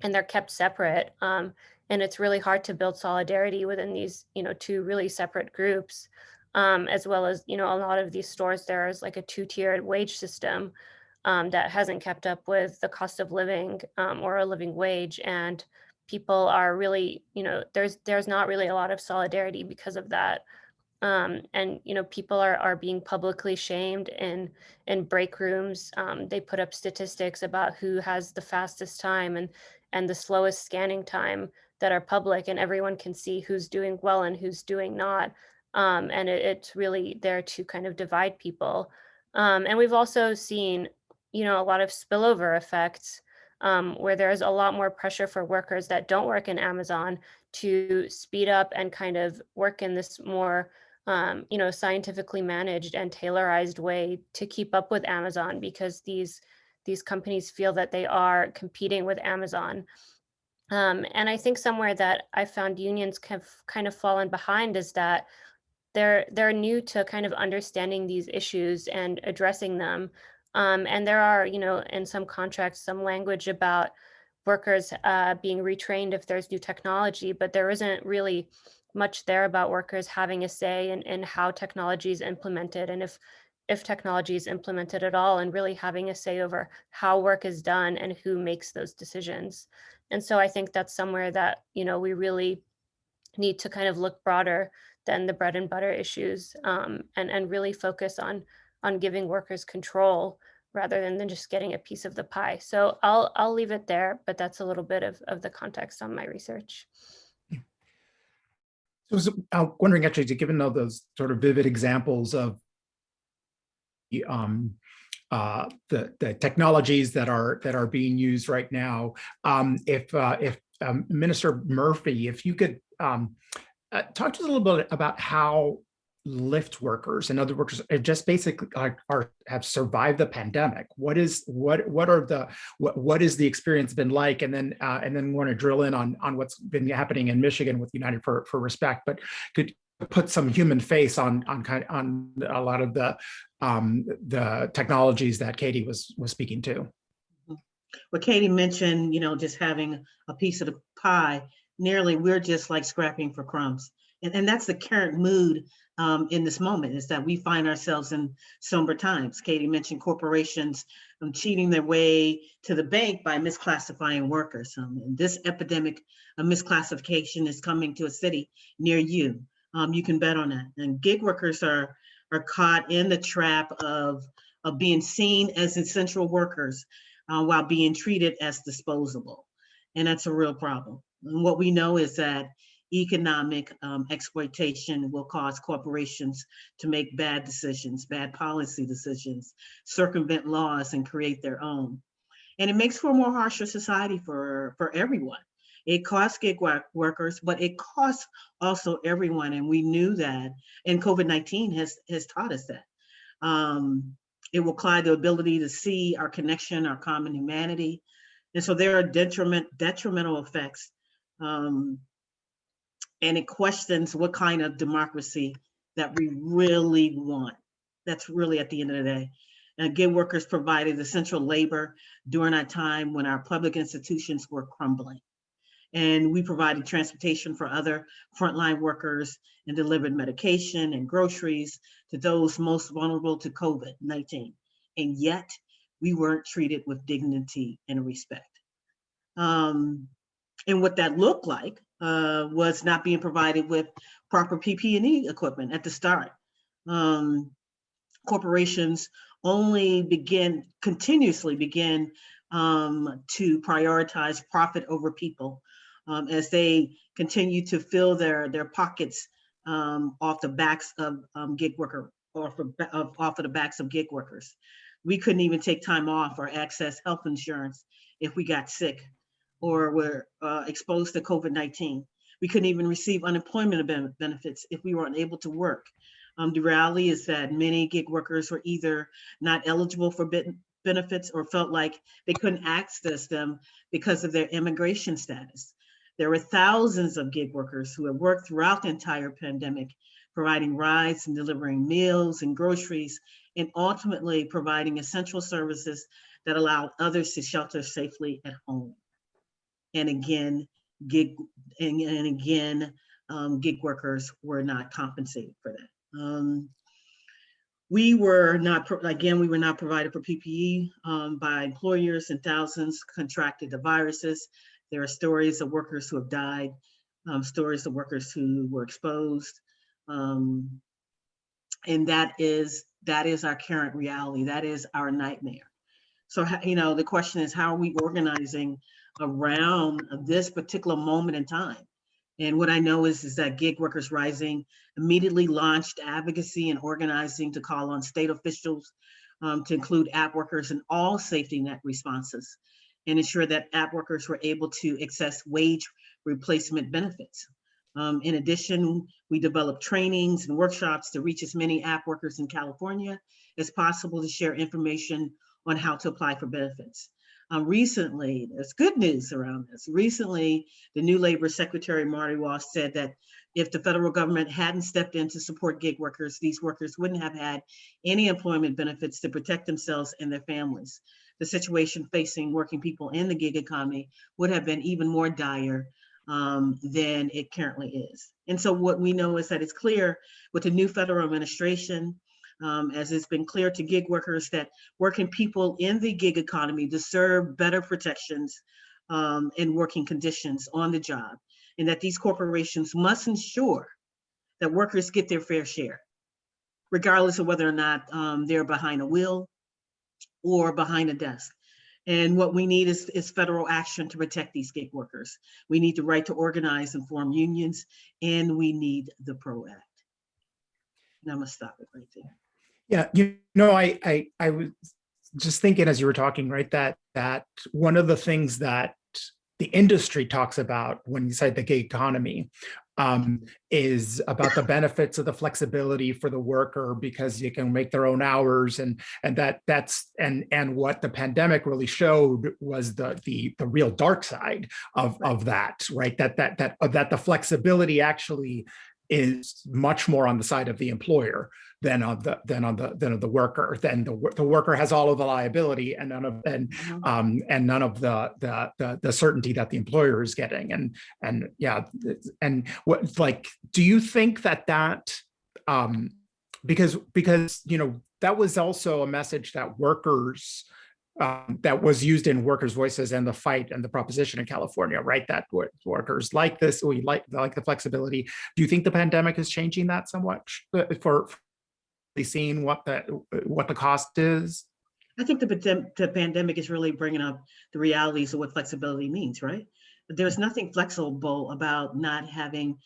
they're kept separate. And it's really hard to build solidarity within these, you know, two really separate groups, as well as, you know, a lot of these stores, there's like a two-tiered wage system, that hasn't kept up with the cost of living, or a living wage. And people are really, you know, there's not really a lot of solidarity because of that. And you know, people are being publicly shamed in break rooms. They put up statistics about who has the fastest time and the slowest scanning time that are public, and everyone can see who's doing well and who's doing not. And it's really there to kind of divide people. And we've also seen, you know, a lot of spillover effects, where there's a lot more pressure for workers that don't work in Amazon to speed up and kind of work in this more, you know, scientifically managed and tailorized way to keep up with Amazon, because these companies feel that they are competing with Amazon. And I think somewhere that I found unions have kind of fallen behind is that they're new to kind of understanding these issues and addressing them. And there are, you know, in some contracts, some language about workers being retrained if there's new technology, but there isn't really much there about workers having a say in how technology is implemented, and if technology is implemented at all, and really having a say over how work is done and who makes those decisions. And so I think that's somewhere that, you know, we really need to kind of look broader than the bread and butter issues, and really focus on giving workers control rather than just getting a piece of the pie. So I'll leave it there, but that's a little bit of the context on my research. So I'm wondering, actually, given all those sort of vivid examples of the technologies that are being used right now. If Minister Murphy, if you could talk to us a little bit about how Lyft workers and other workers are just basically have survived the pandemic. What is the experience been like? And then want to drill in on what's been happening in Michigan with United for Respect. But could put some human face on a lot of the technologies that Katy was speaking to. Well, Katy mentioned, just having a piece of the pie. Nearly, we're just like scrapping for crumbs. And that's the current mood in this moment, is that we find ourselves in somber times. Katy mentioned corporations cheating their way to the bank by misclassifying workers. And this epidemic of misclassification is coming to a city near you. You can bet on that. And gig workers are caught in the trap of being seen as essential workers while being treated as disposable. And that's a real problem. And what we know is that economic exploitation will cause corporations to make bad decisions, bad policy decisions, circumvent laws and create their own. And it makes for a more harsher society for everyone. It costs gig workers, but it costs also everyone. And we knew that, and COVID-19 has taught us that. It will cloud the ability to see our connection, our common humanity. And so there are detrimental effects. And it questions what kind of democracy that we really want. That's really at the end of the day. And gig workers provided essential labor during a time when our public institutions were crumbling. And we provided transportation for other frontline workers and delivered medication and groceries to those most vulnerable to COVID-19. And yet we weren't treated with dignity and respect. And what that looked like was not being provided with proper PPE equipment at the start. Corporations only continuously begin to prioritize profit over people as they continue to fill their pockets off the backs of gig workers, off of the backs of gig workers. We couldn't even take time off or access health insurance if we got sick or were exposed to COVID-19. We couldn't even receive unemployment benefits if we weren't able to work. The reality is that many gig workers were either not eligible for benefits or felt like they couldn't access them because of their immigration status. There were thousands of gig workers who have worked throughout the entire pandemic, providing rides and delivering meals and groceries, and ultimately providing essential services that allowed others to shelter safely at home. And again, gig workers were not compensated for that. We were not provided for PPE by employers, and thousands contracted the viruses. There are stories of workers who have died, stories of workers who were exposed. And that is our current reality. That is our nightmare. So, the question is, how are we organizing around this particular moment in time? And what I know is that Gig Workers Rising immediately launched advocacy and organizing to call on state officials to include app workers in all safety net responses and ensure that app workers were able to access wage replacement benefits. In addition, we developed trainings and workshops to reach as many app workers in California as possible to share information on how to apply for benefits. Recently, there's good news around this. Recently, the new Labor Secretary, Morillo, said that if the federal government hadn't stepped in to support gig workers, these workers wouldn't have had any employment benefits to protect themselves and their families. The situation facing working people in the gig economy would have been even more dire than it currently is. And so what we know is that it's clear with the new federal administration, as it's been clear to gig workers, that working people in the gig economy deserve better protections and working conditions on the job, and that these corporations must ensure that workers get their fair share, regardless of whether or not they're behind a wheel or behind a desk. And what we need is federal action to protect these gig workers. We need the right to organize and form unions, and we need the PRO Act. And I'm gonna stop it right there. Yeah, I was just thinking as you were talking, right, that one of the things that the industry talks about when you say the gig economy is about the benefits of the flexibility for the worker because you can make their own hours, and what the pandemic really showed was the real dark side of that, right? That the flexibility actually is much more on the side of the employer than of the worker. Then the worker has all of the liability and none of the certainty that the employer is getting. And yeah, and what, like, do you think that because that was also a message that workers that was used in workers' voices and the fight and the proposition in California, right? That workers like this, we like the flexibility. Do you think the pandemic is changing that somewhat for seeing what the cost is? I think the pandemic is really bringing up the realities of what flexibility means, right? There's nothing flexible about not having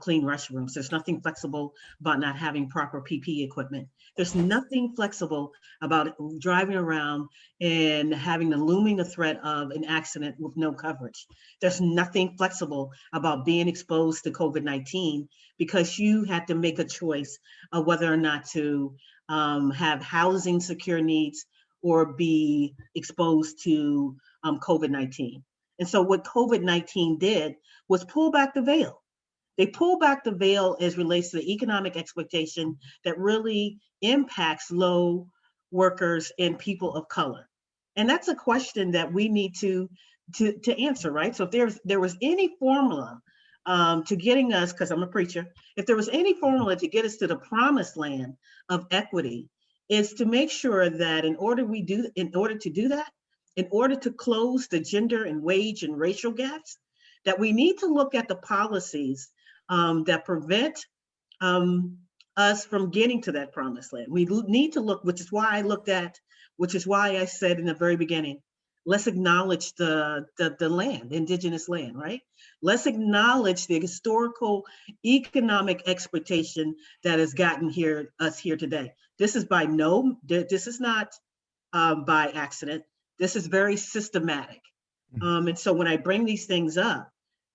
clean restrooms. There's nothing flexible about not having proper PPE equipment. There's nothing flexible about driving around and having the looming threat of an accident with no coverage. There's nothing flexible about being exposed to COVID-19 because you had to make a choice of whether or not to have housing secure needs or be exposed to COVID-19. And so what COVID-19 did was pull back the veil. They pull back the veil as relates to the economic exploitation that really impacts low workers and people of color. And that's a question that we need to answer, right? So if there was any formula to getting us, because I'm a preacher, if there was any formula to get us to the promised land of equity, is to make sure that in order to do that, in order to close the gender and wage and racial gaps, that we need to look at the policies that prevent us from getting to that promised land. We need to look, which is why I said in the very beginning, let's acknowledge the land, the indigenous land, right? Let's acknowledge the historical economic exploitation that has gotten us here today. This is not by accident. This is very systematic. And so when I bring these things up,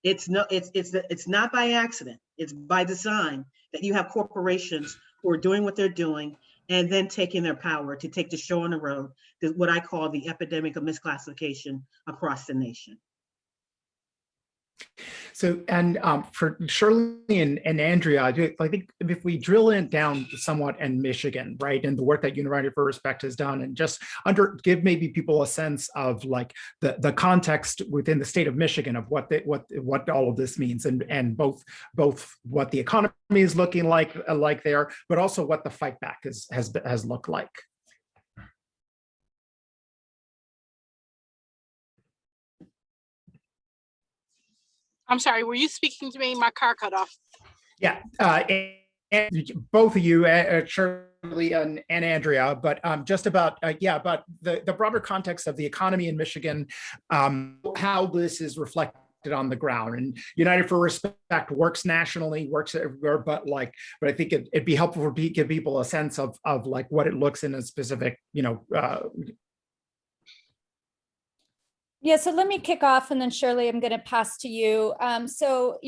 it's not by accident. It's by design that you have corporations who are doing what they're doing and then taking their power to take the show on the road, what I call the epidemic of misclassification across the nation. So, and for Shirley and Andrea, I think if we drill it down somewhat in Michigan, right, and the work that United for Respect has done, and just give maybe people a sense of like the context within the state of Michigan of what all of this means, and both what the economy is looking like there, but also what the fight back has looked like. I'm sorry, were you speaking to me? My car cut off. Yeah, and both of you, Shirley and Andrea, but just about, about the broader context of the economy in Michigan, how this is reflected on the ground. And United for Respect works nationally, works everywhere, but I think it'd be helpful to give people a sense of like what it looks in a specific, Yeah, so let me kick off, and then Shirley, I'm going to pass to you. So,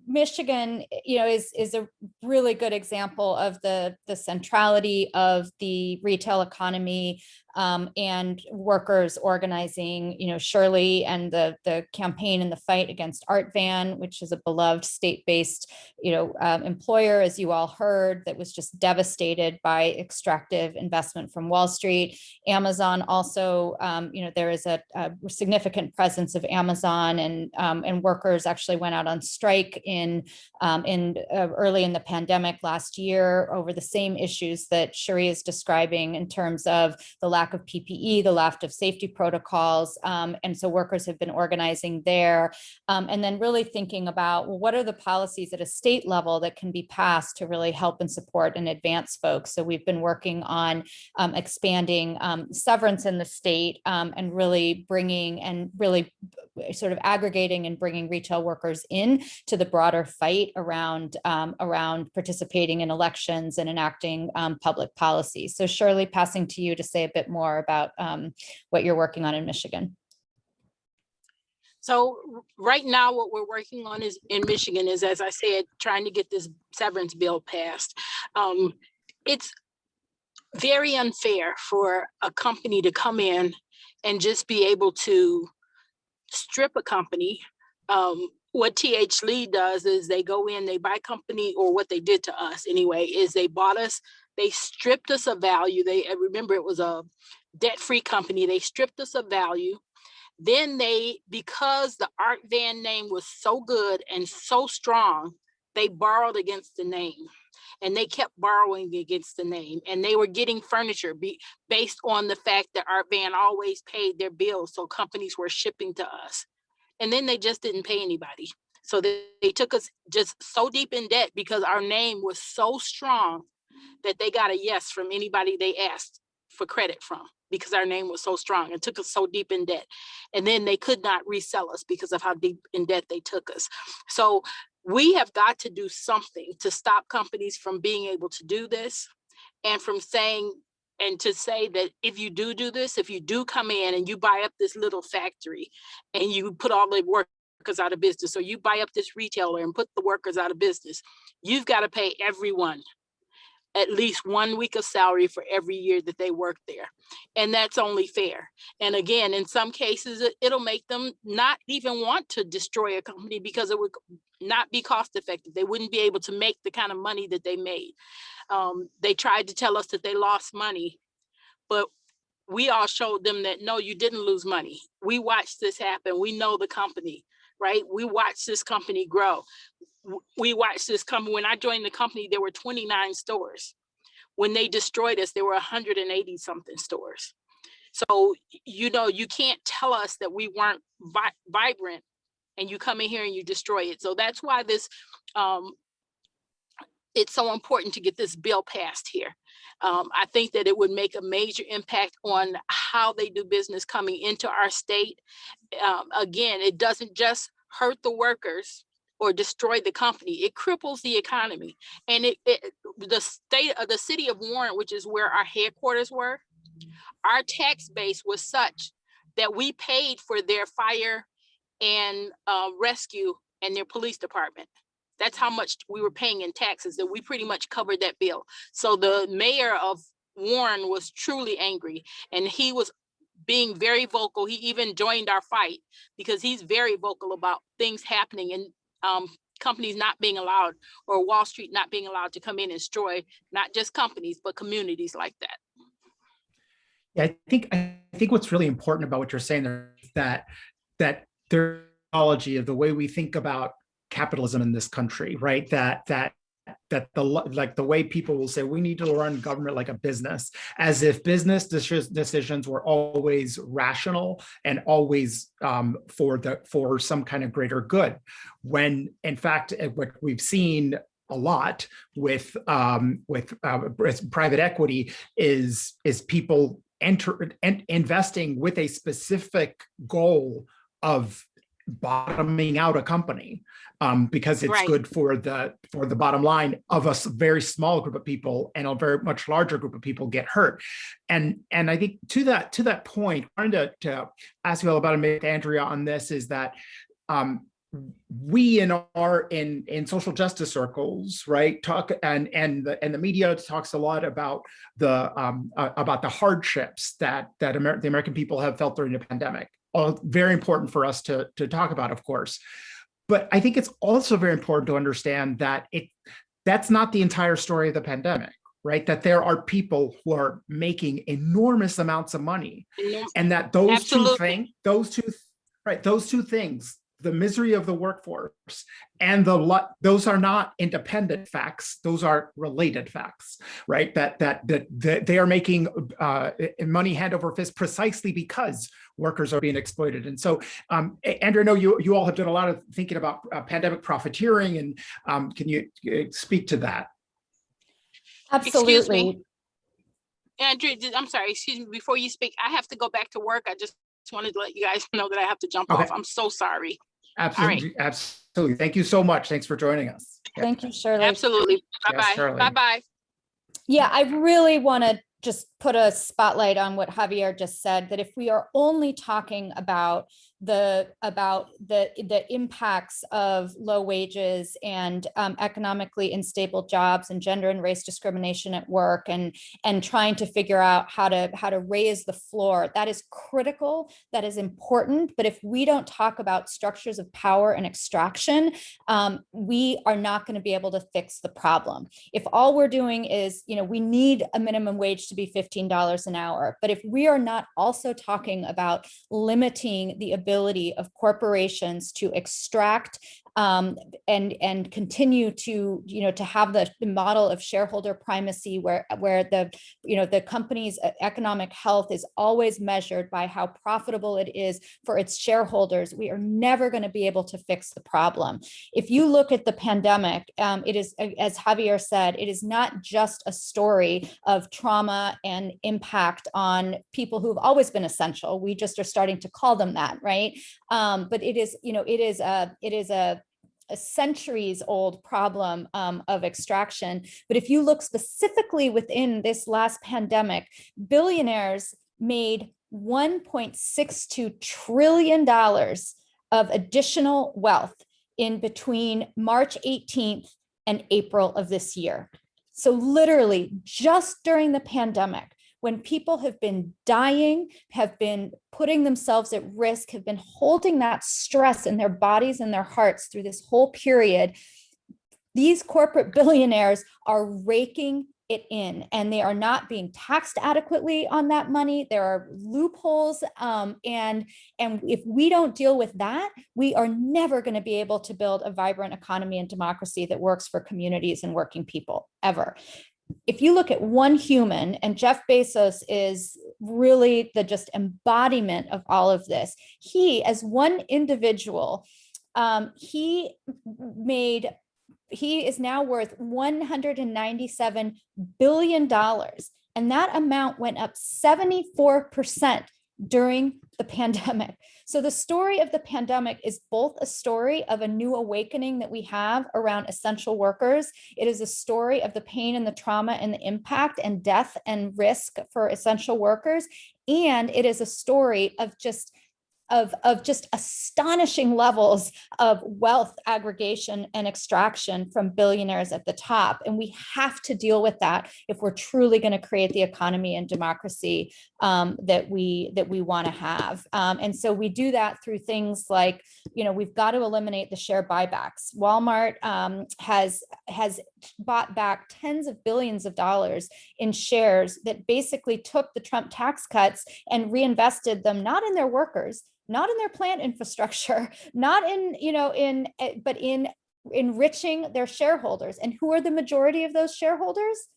Michigan, is a really good example of the centrality of the retail economy and workers organizing. Shirley and the campaign and the fight against Art Van, which is a beloved state-based, employer, as you all heard, that was just devastated by extractive investment from Wall Street. Amazon also, there is a significant presence of Amazon, and workers actually went out on strike in early in the pandemic last year over the same issues that Cherri is describing in terms of the lack of PPE, the lack of safety protocols, and so workers have been organizing there, and then really thinking about, well, what are the policies at a state level that can be passed to really help and support and advance folks. So we've been working on expanding severance in the state, and really bringing and really sort of aggregating and bringing retail workers in to the broader fight around participating in elections and enacting public policy. So Shirley, passing to you to say a bit more about what you're working on in Michigan. So right now, what we're working on is in Michigan is, as I said, trying to get this severance bill passed. It's very unfair for a company to come in and just be able to strip a company. What TH Lee does is they go in, they buy company, or what they did to us anyway, is they bought us, they stripped us of value. I remember it was a debt-free company. They stripped us of value. Then because the Art Van name was so good and so strong, they borrowed against the name, and they kept borrowing against the name, and they were getting furniture based on the fact that Art Van always paid their bills. So companies were shipping to us, and then they just didn't pay anybody. So they took us just so deep in debt because our name was so strong that they got a yes from anybody they asked for credit from, because our name was so strong and took us so deep in debt. And then they could not resell us because of how deep in debt they took us. So we have got to do something to stop companies from being able to do this, and from saying, and to say that if you do this, if you do come in and you buy up this little factory and you put all the workers out of business, or you buy up this retailer and put the workers out of business, you've got to pay everyone at least 1 week of salary for every year that they work there. And that's only fair. And again, in some cases, it'll make them not even want to destroy a company because it would not be cost effective. They wouldn't be able to make the kind of money that they made. They tried to tell us that they lost money, but we all showed them that, no, you didn't lose money. We watched this happen. We know the company, right? We watched this company grow. We watched this company. When I joined the company, there were 29 stores. When they destroyed us, there were 180 something stores. So, you can't tell us that we weren't vibrant and you come in here and you destroy it. So that's why this, it's so important to get this bill passed here. I think that it would make a major impact on how they do business coming into our state. Again, it doesn't just hurt the workers or destroy the company, it cripples the economy. And the city of Warren, which is where our headquarters were, our tax base was such that we paid for their fire and rescue and their police department. That's how much we were paying in taxes, that we pretty much covered that bill. So the mayor of Warren was truly angry, and he was being very vocal. He even joined our fight because he's very vocal about things happening and companies not being allowed, or Wall Street not being allowed to come in and destroy not just companies, but communities like that. Yeah, I think what's really important about what you're saying there is that there's theology of the way we think about capitalism in this country, right? That the way people will say we need to run government like a business, as if business decisions were always rational and always for some kind of greater good, when in fact what we've seen a lot with private equity is people investing with a specific goal of bottoming out a company because it's Right. good for the bottom line of a very small group of people, and a very much larger group of people get hurt. And I think to that point, I wanted to ask you all about Andrea on this, is that we in social justice circles, right, talk and the media talks a lot about the hardships that the American people have felt during the pandemic. Very important for us to talk about, of course. But I think it's also very important to understand that that's not the entire story of the pandemic, right? That there are people who are making enormous amounts of money, and that those two things, the misery of the workforce and those are not independent facts; those are related facts, right? That they are making money hand over fist precisely because workers are being exploited. And so, Andrea, I know you all have done a lot of thinking about pandemic profiteering, and can you speak to that? Absolutely. Excuse me. Andrea, I'm sorry, excuse me, before you speak, I have to go back to work. I just wanted to let you guys know that I have to jump off. I'm so sorry. Absolutely. Right. Absolutely. Thank you so much. Thanks for joining us. Thank you, Shirley. Absolutely. Bye-bye. Shirley. Bye-bye. Yeah, I really want to just put a spotlight on what Javier just said, that if we are only talking about the impacts of low wages and economically unstable jobs and gender and race discrimination at work, and trying to figure out how to raise the floor, that is critical, that is important. But if we don't talk about structures of power and extraction, we are not going to be able to fix the problem. If all we're doing is, we need a minimum wage to be $15 an hour, but if we are not also talking about limiting the ability of corporations to extract and continue to have the model of shareholder primacy, where the company's economic health is always measured by how profitable it is for its shareholders, we are never going to be able to fix the problem. If you look at the pandemic, it is, as Javier said, it is not just a story of trauma and impact on people who've always been essential. We just are starting to call them that, right? But it is a centuries old problem of extraction. But if you look specifically within this last pandemic, billionaires made $1.62 trillion of additional wealth in between March 18th and April of this year. So literally just during the pandemic, when people have been dying, have been putting themselves at risk, have been holding that stress in their bodies and their hearts through this whole period, these corporate billionaires are raking it in, and they are not being taxed adequately on that money. There are loopholes, and if we don't deal with that, we are never going to be able to build a vibrant economy and democracy that works for communities and working people, ever. If you look at one human, and Jeff Bezos is really the just embodiment of all of this, he, as one individual, he is now worth $197 billion. And that amount went up 74% during the pandemic. So the story of the pandemic is both a story of a new awakening that we have around essential workers. It is a story of the pain and the trauma and the impact and death and risk for essential workers. And it is a story of just astonishing levels of wealth aggregation and extraction from billionaires at the top. And we have to deal with that if we're truly going to create the economy and democracy that we want to have. And so we do that through things like, we've got to eliminate the share buybacks. Walmart has bought back tens of billions of dollars in shares that basically took the Trump tax cuts and reinvested them, not in their workers, not in their plant infrastructure, not but in enriching their shareholders. And who are the majority of those shareholders?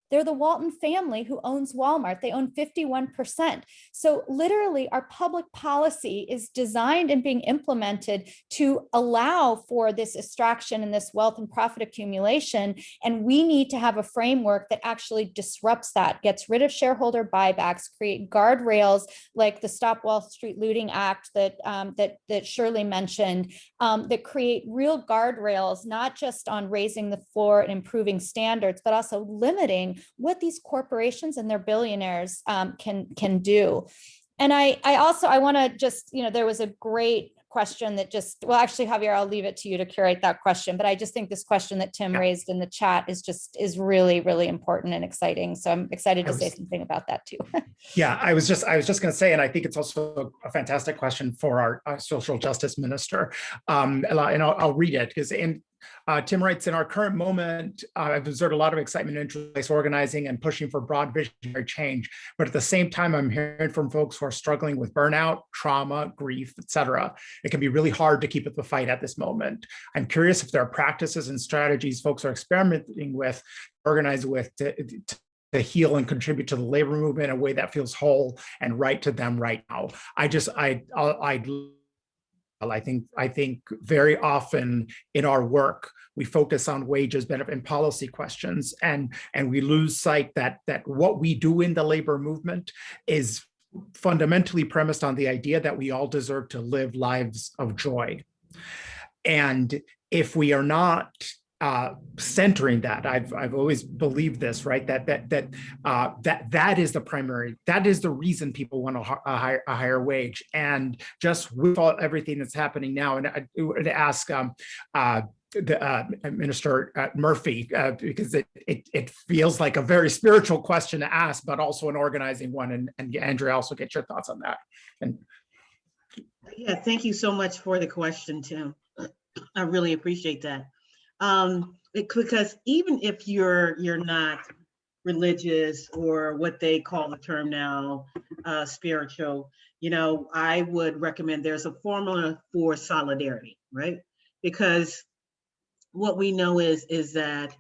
They're the Walton family who owns Walmart. They own 51%. So literally our public policy is designed and being implemented to allow for this extraction and this wealth and profit accumulation. And we need to have a framework that actually disrupts that, gets rid of shareholder buybacks, create guardrails like the Stop Wall Street Looting Act that Shirley mentioned, that create real guardrails, not just on raising the floor and improving standards, but also limiting what these corporations and their billionaires can do. And I want to just, there was a great question that well, actually, Javier, I'll leave it to you to curate that question, but I just think this question that Tim raised in the chat is really, really important and exciting. So I'm excited to say something about that too. Yeah, I was just going to say, and I think it's also a fantastic question for our social justice minister. And I'll read it because Tim writes, in our current moment, I've observed a lot of excitement in interest organizing and pushing for broad visionary change. But at the same time, I'm hearing from folks who are struggling with burnout, trauma, grief, etc. It can be really hard to keep up the fight at this moment. I'm curious if there are practices and strategies folks are experimenting with, organize with, to heal and contribute to the labor movement in a way that feels whole and right to them right now. I think very often in our work, we focus on wages, benefit, and policy questions, and we lose sight that what we do in the labor movement is fundamentally premised on the idea that we all deserve to live lives of joy. And if we are not centering that. I've always believed this, right? That is the primary, that is the reason people want a higher wage. And just with everything that's happening now, and I would ask Minister Murphy, because it feels like a very spiritual question to ask, but also an organizing one. And Andrea, also get your thoughts on that. And yeah, thank you so much for the question, Tim. I really appreciate that. Because even if you're not religious, or what they call the term now, spiritual, I would recommend there's a formula for solidarity, right? Because what we know is that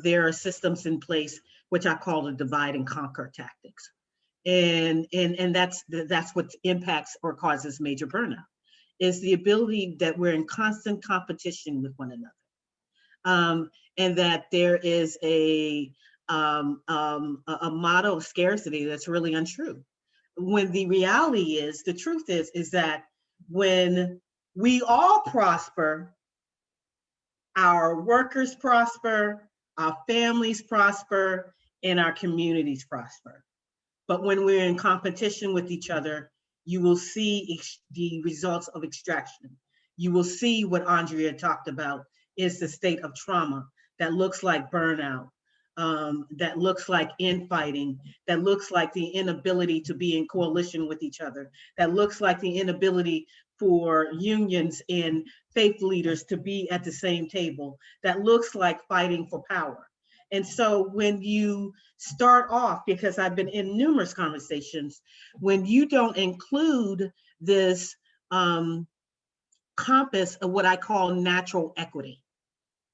there are systems in place, which I call the divide and conquer tactics. And that's what impacts or causes major burnout, is the ability that we're in constant competition with one another. And that there is a model of scarcity that's really untrue. When the reality is, the truth is that when we all prosper, our workers prosper, our families prosper, and our communities prosper. But when we're in competition with each other, you will see the results of extraction. You will see what Andrea talked about is the state of trauma that looks like burnout, that looks like infighting, that looks like the inability to be in coalition with each other, that looks like the inability for unions and faith leaders to be at the same table, that looks like fighting for power. And so when you start off, because I've been in numerous conversations, when you don't include this compass of what I call natural equity,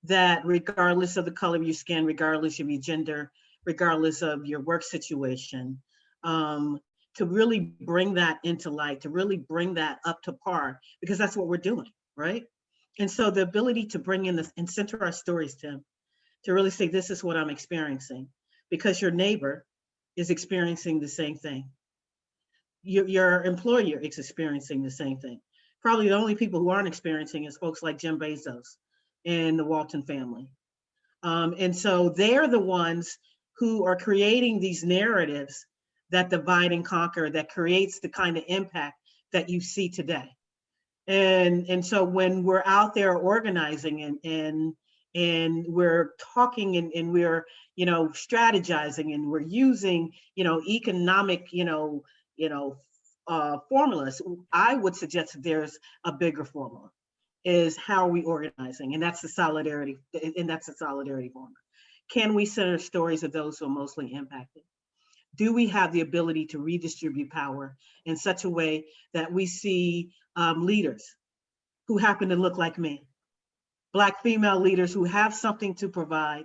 that regardless of the color of your skin, regardless of your gender, regardless of your work situation, to really bring that into light, to really bring that up to par, because that's what we're doing, right? And so the ability to bring in this and center our stories, Tim, to really say, this is what I'm experiencing, because your neighbor is experiencing the same thing. Your employer is experiencing the same thing. Probably the only people who aren't experiencing is folks like Jim Bezos and the Walton family. And so they're the ones who are creating these narratives that divide and conquer, that creates the kind of impact that you see today. And so when we're out there organizing and we're talking and we're, strategizing, and we're using, economic, formulas, I would suggest that there's a bigger formula, is how are we organizing? And that's the solidarity, formula. Can we center stories of those who are mostly impacted? Do we have the ability to redistribute power in such a way that we see leaders who happen to look like me, Black female leaders who have something to provide,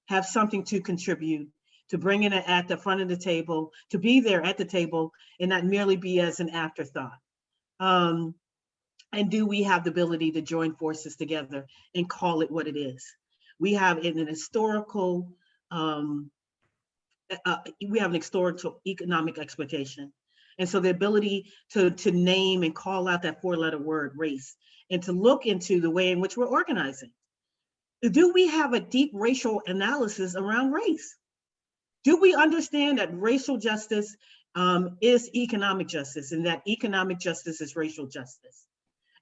have something to contribute, to bring in at the front of the table, to be there at the table and not merely be as an afterthought? And do we have the ability to join forces together and call it what it is? We have an historical, economic exploitation. And so the ability to name and call out that 4-letter word, race, and to look into the way in which we're organizing. Do we have a deep racial analysis around race? Do we understand that racial justice is economic justice, and that economic justice is racial justice?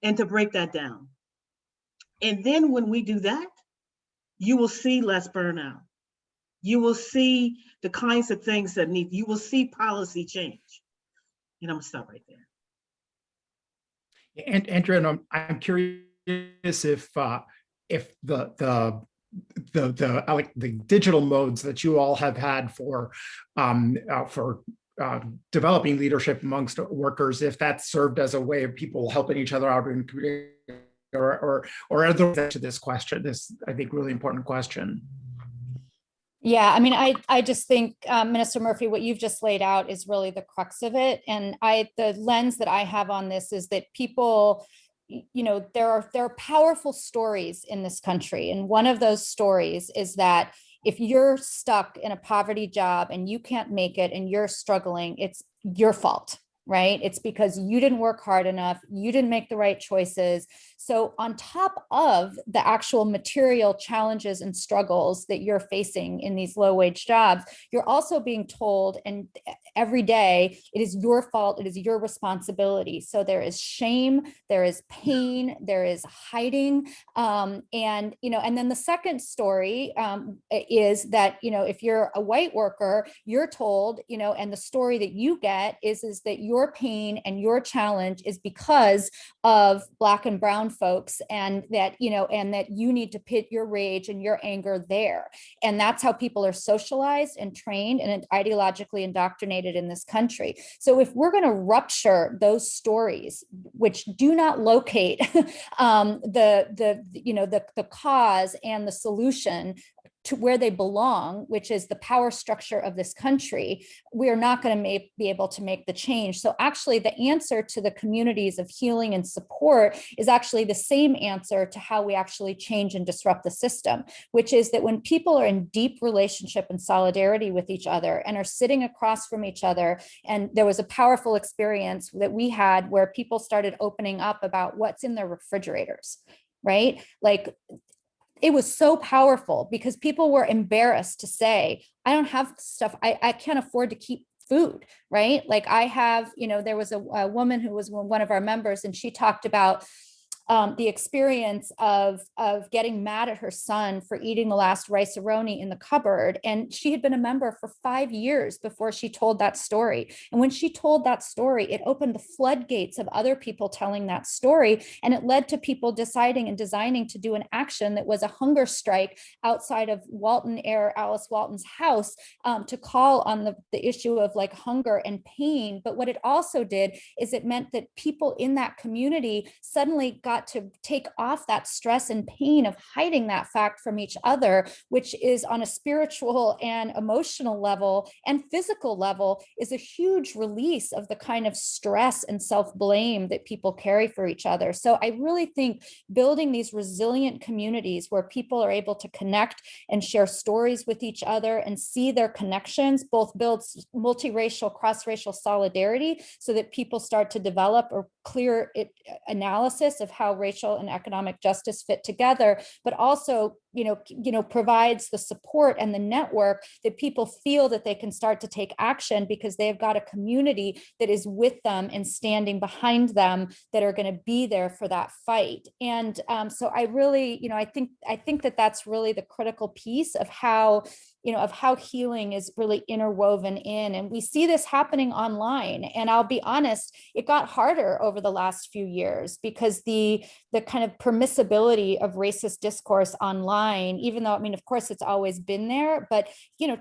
And to break that down. And then when we do that, you will see less burnout. You will see the kinds of things that you will see policy change. And I'm gonna stop right there. And Andrea, I'm curious if the digital modes that you all have had for developing leadership amongst workers, if that served as a way of people helping each other out in community, or other to this question, this, I think, really important question. Yeah, I mean, I just think, Minister Murphy, what you've just laid out is really the crux of it. And the lens that I have on this is that people, there are powerful stories in this country. And one of those stories is that if you're stuck in a poverty job and you can't make it and you're struggling, it's your fault, right? It's because you didn't work hard enough. You didn't make the right choices. So on top of the actual material challenges and struggles that you're facing in these low wage jobs, you're also being told, and every day, it is your fault, it is your responsibility. So there is shame, there is pain, there is hiding. And then the second story is that, if you're a white worker, you're told, and the story that you get is that your pain and your challenge is because of Black and brown folks, and that you need to pit your rage and your anger there. And that's how people are socialized and trained and ideologically indoctrinated in this country. So if we're going to rupture those stories, which do not locate the cause and the solution to where they belong, which is the power structure of this country, we are not going to be able to make the change. So actually the answer to the communities of healing and support is actually the same answer to how we actually change and disrupt the system, which is that when people are in deep relationship and solidarity with each other and are sitting across from each other, and there was a powerful experience that we had where people started opening up about what's in their refrigerators, right? Like, it was so powerful because people were embarrassed to say, I don't have stuff, I can't afford to keep food, right? Like I have, there was a woman who was one of our members, and she talked about the experience of getting mad at her son for eating the last rice-a-roni in the cupboard. And she had been a member for 5 years before she told that story. And when she told that story, it opened the floodgates of other people telling that story. And it led to people deciding and designing to do an action that was a hunger strike outside of Walton heir Alice Walton's house, to call on the issue of like hunger and pain. But what it also did is it meant that people in that community suddenly got to take off that stress and pain of hiding that fact from each other, which is on a spiritual and emotional level and physical level is a huge release of the kind of stress and self-blame that people carry for each other. So I really think building these resilient communities where people are able to connect and share stories with each other and see their connections both builds multiracial, cross-racial solidarity so that people start to develop a clear analysis of how racial and economic justice fit together, but also, provides the support and the network that people feel that they can start to take action because they've got a community that is with them and standing behind them that are going to be there for that fight. And so I really, I think that that's really the critical piece of how healing is really interwoven in. And we see this happening online. And I'll be honest, it got harder over the last few years because the kind of permissibility of racist discourse online, even though, of course, it's always been there, but,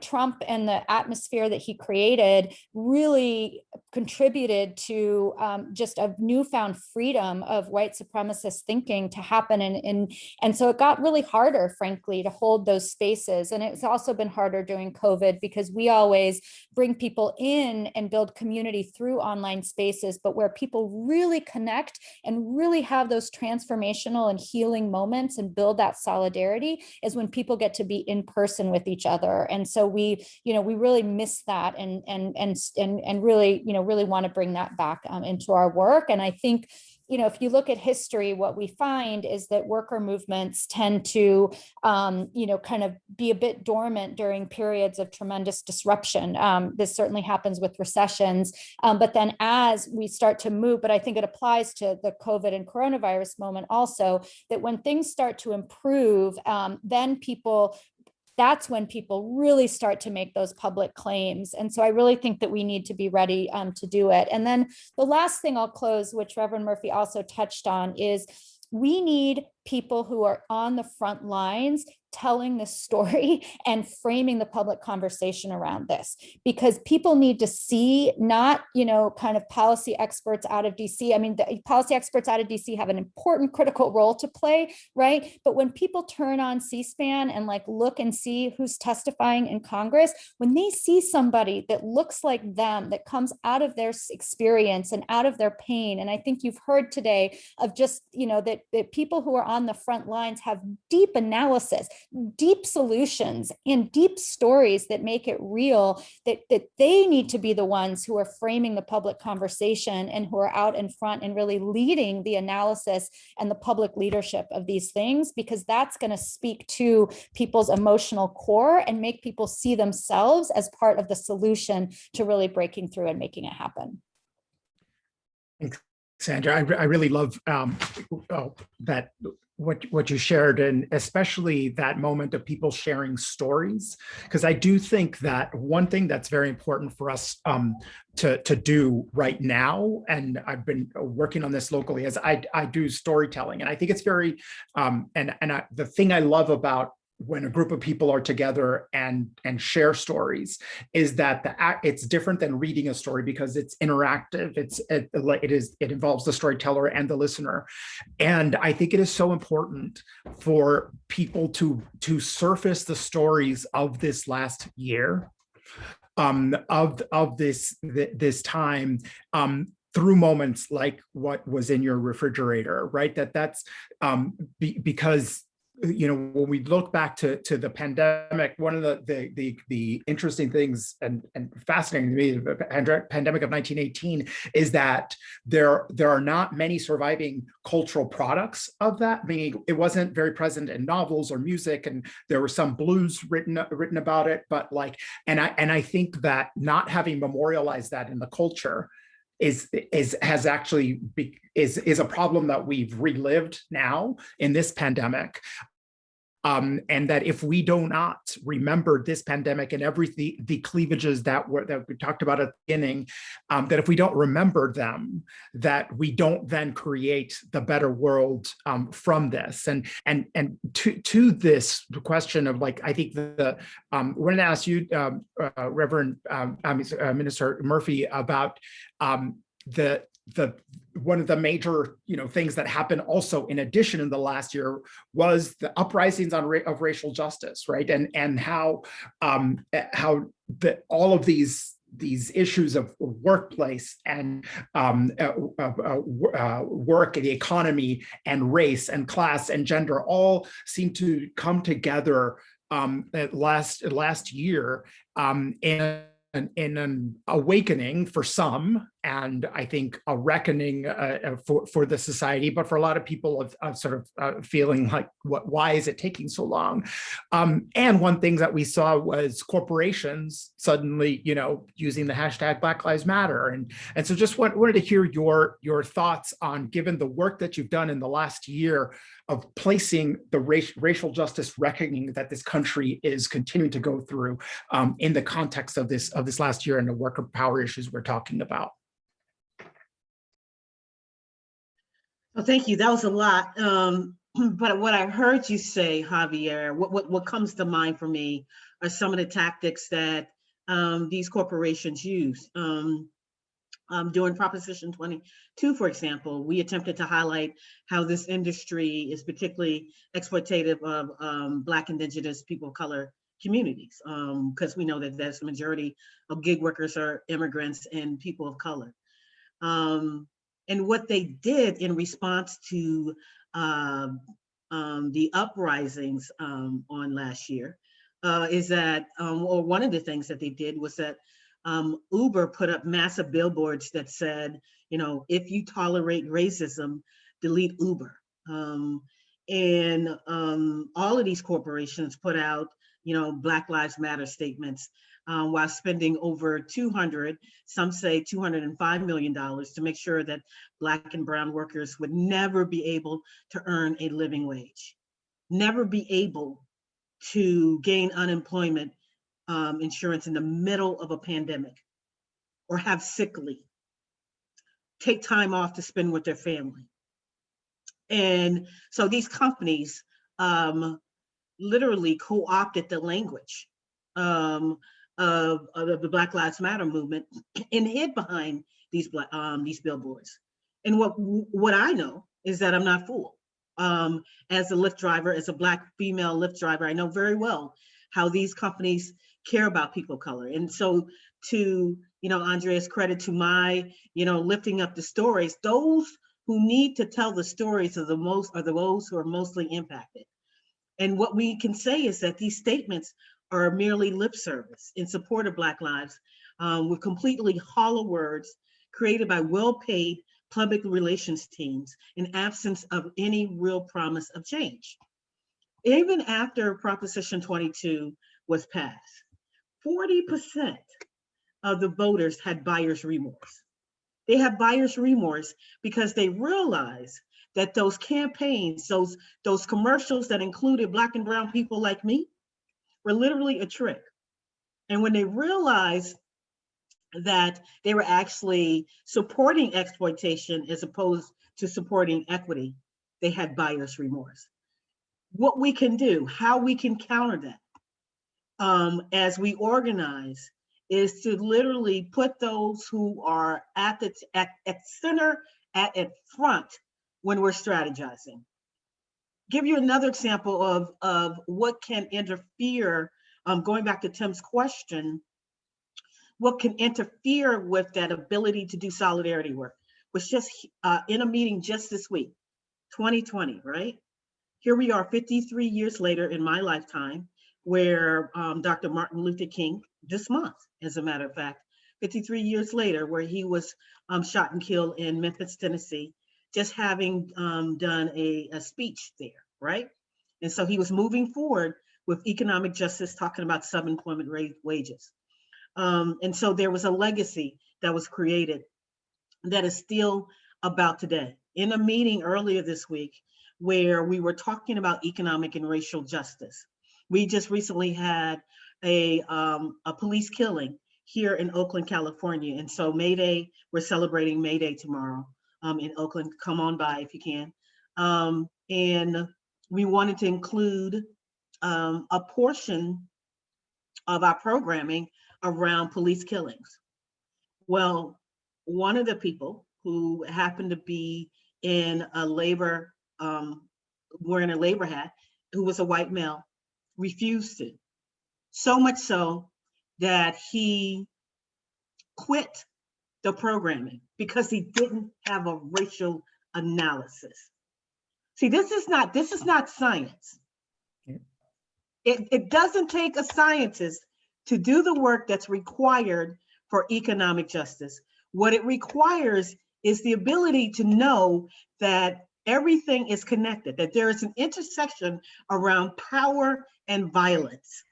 Trump and the atmosphere that he created really contributed to just a newfound freedom of white supremacist thinking to happen. And so it got really harder, frankly, to hold those spaces. And it's also been harder during COVID because we always bring people in and build community through online spaces, but where people really connect and really have those transformational and healing moments and build that solidarity is when people get to be in person with each other. And so we really miss that and really want to bring that back into our work. And I think, if you look at history, what we find is that worker movements tend to, kind of be a bit dormant during periods of tremendous disruption. This certainly happens with recessions. But then as we start to move, but I think it applies to the COVID and coronavirus moment also, that when things start to improve, then that's when people really start to make those public claims. And so I really think that we need to be ready to do it. And then the last thing I'll close, which Reverend Murphy also touched on, is we need people who are on the front lines telling the story and framing the public conversation around this, because people need to see not, kind of policy experts out of DC. The policy experts out of DC have an important critical role to play, right? But when people turn on C-SPAN and look and see who's testifying in Congress, when they see somebody that looks like them, that comes out of their experience and out of their pain, and I think you've heard today of just, that people who are on the front lines have deep analysis, deep solutions, and deep stories that make it real, that they need to be the ones who are framing the public conversation and who are out in front and really leading the analysis and the public leadership of these things, because that's going to speak to people's emotional core and make people see themselves as part of the solution to really breaking through and making it happen. Thanks, Sandra. I really love that what you shared, and especially that moment of people sharing stories, because I do think that one thing that's very important for us to do right now, and I've been working on this locally, is I do storytelling, and I think it's very the thing I love about when a group of people are together and share stories is that it's different than reading a story, because it's interactive. It involves the storyteller and the listener. And I think it is so important for people to surface the stories of this last year, of this time, through moments like what was in your refrigerator, right? That's because, you know, when we look back to the pandemic, one of the interesting things and fascinating to me, the pandemic of 1918, is that there are not many surviving cultural products of that. Meaning, it wasn't very present in novels or music, and there were some blues written about it. But I think that not having memorialized that in the culture is a problem that we've relived now in this pandemic. And that if we do not remember this pandemic and the cleavages that we talked about at the beginning, that if we don't remember them, that we don't then create the better world from this. And to this question of, like, I think we're going to ask you, Reverend Minister Murphy, about the one of the major, you know, things that happened also in addition in the last year was the uprisings of racial justice, right? And how all of these issues of workplace and work, the economy, and race and class and gender all seem to come together last year, in an awakening for some, and I think a reckoning for the society, but for a lot of people of sort of feeling like, why is it taking so long? And one thing that we saw was corporations suddenly, you know, using the hashtag Black Lives Matter, and so just wanted to hear your thoughts on, given the work that you've done in the last year of placing the racial justice reckoning that this country is continuing to go through in the context of this last year and the worker power issues we're talking about. Well, thank you. That was a lot. But what I heard you say, Javier, what comes to mind for me are some of the tactics that these corporations use. During Proposition 22, for example, we attempted to highlight how this industry is particularly exploitative of Black, Indigenous, people of color communities, because we know that that's the majority of gig workers are immigrants and people of color. And what they did in response to the uprisings on last year is that, or one of the things that they did was that Uber put up massive billboards that said, you know, if you tolerate racism, delete Uber. And all of these corporations put out, you know, Black Lives Matter statements, while spending over some say $205 million to make sure that Black and brown workers would never be able to earn a living wage, never be able to gain unemployment insurance in the middle of a pandemic, or have sick leave, take time off to spend with their family. And so these companies literally co-opted the language of the Black Lives Matter movement and hid behind these billboards. And what I know is that I'm not fooled. As a Lyft driver, as a Black female Lyft driver, I know very well how these companies care about people of color. And so, to, you know, Andrea's credit, to my, you know, lifting up the stories, those who need to tell the stories of those who are mostly impacted. And what we can say is that these statements are merely lip service in support of Black lives, with completely hollow words created by well-paid public relations teams in absence of any real promise of change. Even after Proposition 22 was passed, 40% of the voters had buyer's remorse. They have buyer's remorse because they realize that those campaigns, those commercials that included Black and brown people like me, were literally a trick. And when they realized that they were actually supporting exploitation as opposed to supporting equity, they had buyer's remorse. What we can do, how we can counter that as we organize, is to literally put those who are at center, at front when we're strategizing. Give you another example of what can interfere, going back to Tim's question, what can interfere with that ability to do solidarity work. Was just in a meeting just this week, 2020, right? Here we are 53 years later in my lifetime, where Dr. Martin Luther King, this month, as a matter of fact, 53 years later, where he was shot and killed in Memphis, Tennessee, just having done a speech there, right? And so he was moving forward with economic justice, talking about sub-employment wages. And so there was a legacy that was created that is still about today. In a meeting earlier this week, where we were talking about economic and racial justice, we just recently had a police killing here in Oakland, California. And so May Day, we're celebrating May Day tomorrow in Oakland. Come on by if you can. And we wanted to include a portion of our programming around police killings. Well, one of the people who happened to be in a labor, wearing a labor hat, who was a white male, refused to. So much so that he quit the programming because he didn't have a racial analysis. See, this is not science. It doesn't take a scientist to do the work that's required for economic justice. What it requires is the ability to know that everything is connected, that there is an intersection around power and violence.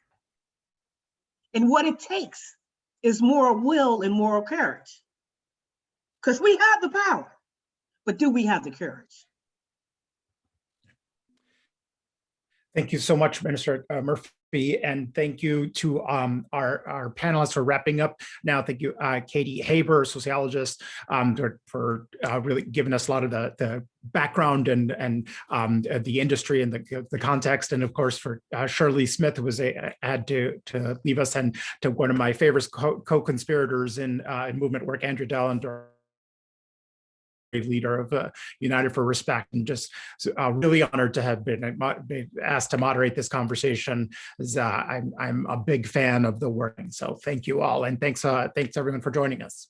And what it takes is moral will and moral courage. Because we have the power, but do we have the courage? Thank you so much, Minister Murphy, and thank you to our panelists for wrapping up now. Thank you, Katy Habr, sociologist, for really giving us a lot of the background and the industry and the context, and of course for Shirley Smith, who had to leave us, and to one of my favorite co-conspirators in movement work, Andrea Dehlendorf, leader of United for Respect, and just really honored to have been asked to moderate this conversation. As, I'm a big fan of the work, so thank you all, and thanks everyone for joining us.